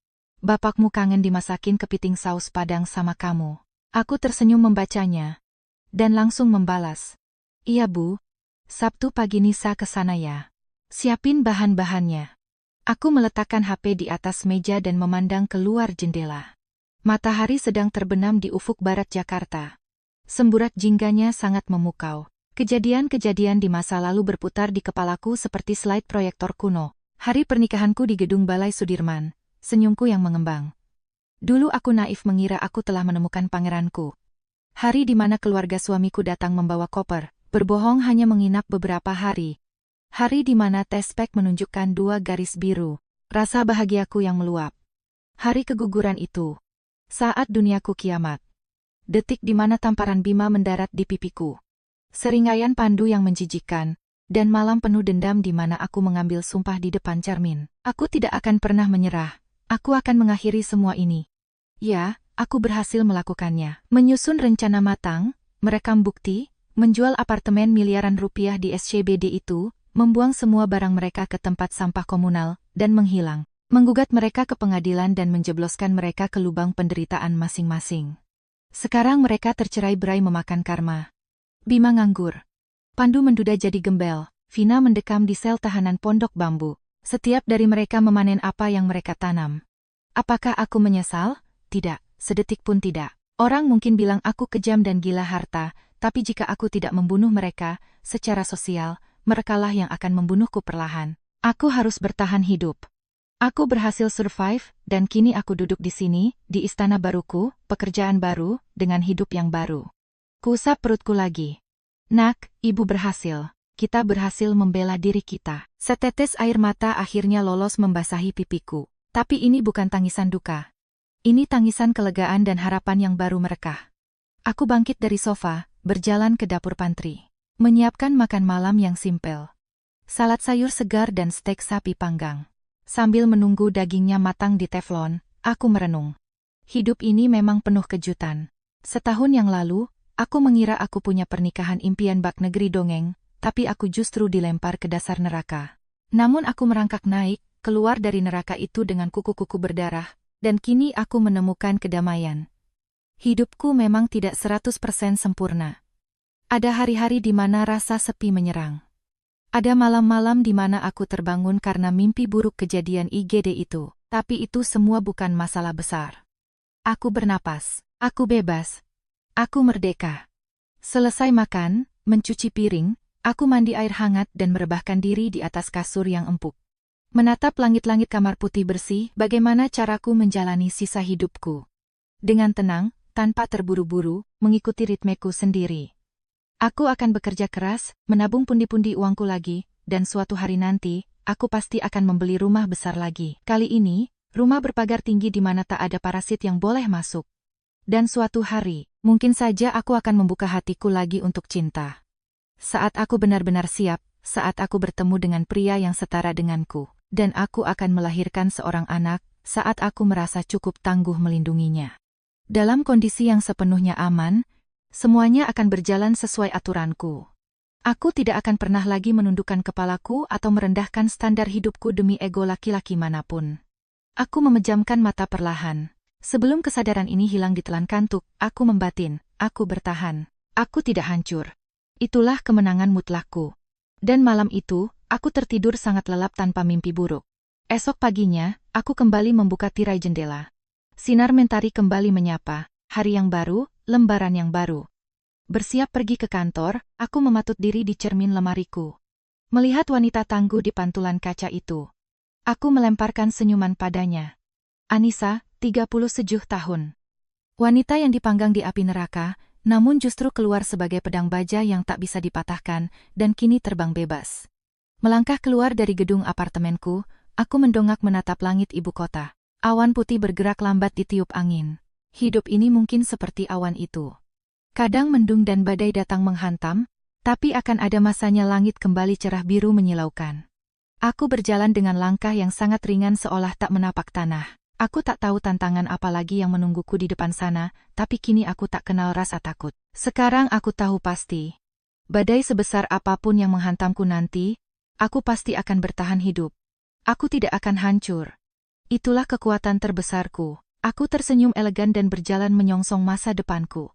A: Bapakmu kangen dimasakin kepiting saus Padang sama kamu. Aku tersenyum membacanya. Dan langsung membalas. Iya bu. Sabtu pagi Nisa ke sana ya. Siapin bahan-bahannya. Aku meletakkan HP di atas meja dan memandang keluar jendela. Matahari sedang terbenam di ufuk barat Jakarta. Semburat jingganya sangat memukau. Kejadian-kejadian di masa lalu berputar di kepalaku seperti slide proyektor kuno. Hari pernikahanku di gedung Balai Sudirman. Senyumku yang mengembang. Dulu aku naif mengira aku telah menemukan pangeranku. Hari di mana keluarga suamiku datang membawa koper, berbohong hanya menginap beberapa hari. Hari di mana tespek menunjukkan 2 garis biru. Rasa bahagiaku yang meluap. Hari keguguran itu. Saat duniaku kiamat. Detik di mana tamparan Bima mendarat di pipiku. Seringaian pandu yang menjijikkan. Dan malam penuh dendam di mana aku mengambil sumpah di depan cermin. Aku tidak akan pernah menyerah. Aku akan mengakhiri semua ini. Ya, aku berhasil melakukannya. Menyusun rencana matang, merekam bukti, menjual apartemen miliaran rupiah di SCBD itu, membuang semua barang mereka ke tempat sampah komunal, dan menghilang. Menggugat mereka ke pengadilan dan menjebloskan mereka ke lubang penderitaan masing-masing. Sekarang mereka tercerai-berai memakan karma. Bima nganggur. Pandu menduda jadi gembel. Vina mendekam di sel tahanan Pondok Bambu. Setiap dari mereka memanen apa yang mereka tanam. Apakah aku menyesal? Tidak, sedetik pun tidak. Orang mungkin bilang aku kejam dan gila harta, tapi jika aku tidak membunuh mereka, secara sosial, merekalah yang akan membunuhku perlahan. Aku harus bertahan hidup. Aku berhasil survive, dan kini aku duduk di sini, di istana baruku, pekerjaan baru, dengan hidup yang baru. Kuusap perutku lagi. Nak, ibu berhasil. kita berhasil membela diri kita. Setetes air mata akhirnya lolos membasahi pipiku. Tapi ini bukan tangisan duka. Ini tangisan kelegaan dan harapan yang baru merekah. Aku bangkit dari sofa, berjalan ke dapur pantry. Menyiapkan makan malam yang simpel. Salad sayur segar dan stek sapi panggang. Sambil menunggu dagingnya matang di teflon, aku merenung. Hidup ini memang penuh kejutan. Setahun yang lalu, aku mengira aku punya pernikahan impian bak negeri dongeng, tapi aku justru dilempar ke dasar neraka. Namun aku merangkak naik, keluar dari neraka itu dengan kuku-kuku berdarah, dan kini aku menemukan kedamaian. Hidupku memang tidak 100% sempurna. Ada hari-hari di mana rasa sepi menyerang. Ada malam-malam di mana aku terbangun karena mimpi buruk kejadian IGD itu, tapi itu semua bukan masalah besar. Aku bernapas, aku bebas, aku merdeka. Selesai makan, mencuci piring, aku mandi air hangat dan merebahkan diri di atas kasur yang empuk. Menatap langit-langit kamar putih bersih, bagaimana caraku menjalani sisa hidupku. Dengan tenang, tanpa terburu-buru, mengikuti ritmeku sendiri. Aku akan bekerja keras, menabung pundi-pundi uangku lagi, dan suatu hari nanti, aku pasti akan membeli rumah besar lagi. Kali ini, rumah berpagar tinggi di mana tak ada parasit yang boleh masuk. Dan suatu hari, mungkin saja aku akan membuka hatiku lagi untuk cinta. Saat aku benar-benar siap, saat aku bertemu dengan pria yang setara denganku. Dan aku akan melahirkan seorang anak, saat aku merasa cukup tangguh melindunginya. Dalam kondisi yang sepenuhnya aman, semuanya akan berjalan sesuai aturanku. Aku tidak akan pernah lagi menundukkan kepalaku atau merendahkan standar hidupku demi ego laki-laki manapun. Aku memejamkan mata perlahan. Sebelum kesadaran ini hilang ditelan kantuk, aku membatin, aku bertahan. Aku tidak hancur. Itulah kemenangan mutlakku. Dan malam itu, aku tertidur sangat lelap tanpa mimpi buruk. Esok paginya, aku kembali membuka tirai jendela. Sinar mentari kembali menyapa, hari yang baru, lembaran yang baru. Bersiap pergi ke kantor, aku mematut diri di cermin lemariku. Melihat wanita tangguh di pantulan kaca itu. Aku melemparkan senyuman padanya. Anissa, 37 tahun. Wanita yang dipanggang di api neraka, namun justru keluar sebagai pedang baja yang tak bisa dipatahkan, dan kini terbang bebas. Melangkah keluar dari gedung apartemenku, aku mendongak menatap langit ibu kota. Awan putih bergerak lambat ditiup angin. Hidup ini mungkin seperti awan itu. Kadang mendung dan badai datang menghantam, tapi akan ada masanya langit kembali cerah biru menyilaukan. Aku berjalan dengan langkah yang sangat ringan seolah tak menapak tanah. Aku tak tahu tantangan apa lagi yang menungguku di depan sana, tapi kini aku tak kenal rasa takut. Sekarang aku tahu pasti. Badai sebesar apapun yang menghantamku nanti, aku pasti akan bertahan hidup. Aku tidak akan hancur. Itulah kekuatan terbesarku. Aku tersenyum elegan dan berjalan menyongsong masa depanku.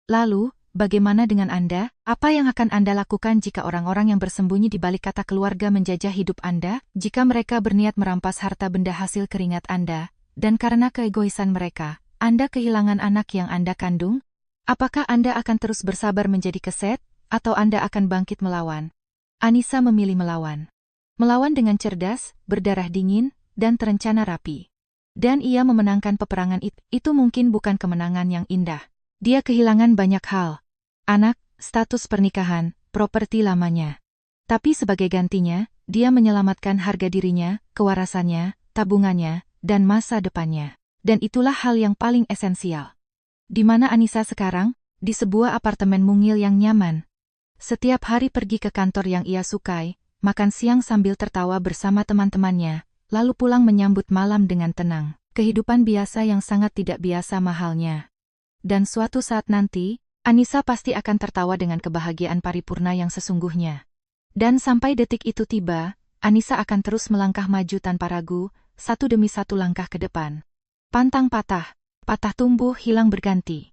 A: Lalu, bagaimana dengan Anda? Apa yang akan Anda lakukan jika orang-orang yang bersembunyi di balik kata keluarga menjajah hidup Anda? Jika mereka berniat merampas harta benda hasil keringat Anda, dan karena keegoisan mereka, Anda kehilangan anak yang Anda kandung? Apakah Anda akan terus bersabar menjadi keset, atau Anda akan bangkit melawan? Anissa memilih melawan. Melawan dengan cerdas, berdarah dingin, dan terencana rapi. Dan ia memenangkan peperangan itu mungkin bukan kemenangan yang indah. Dia kehilangan banyak hal. Anak, status pernikahan, properti lamanya. Tapi sebagai gantinya, dia menyelamatkan harga dirinya, kewarasannya, tabungannya, dan masa depannya. Dan itulah hal yang paling esensial. Di mana Anissa sekarang? Di sebuah apartemen mungil yang nyaman. Setiap hari pergi ke kantor yang ia sukai, makan siang sambil tertawa bersama teman-temannya, lalu pulang menyambut malam dengan tenang. Kehidupan biasa yang sangat tidak biasa mahalnya. Dan suatu saat nanti, Anissa pasti akan tertawa dengan kebahagiaan paripurna yang sesungguhnya. Dan sampai detik itu tiba, Anissa akan terus melangkah maju tanpa ragu, satu demi satu langkah ke depan. Pantang patah, patah tumbuh hilang berganti.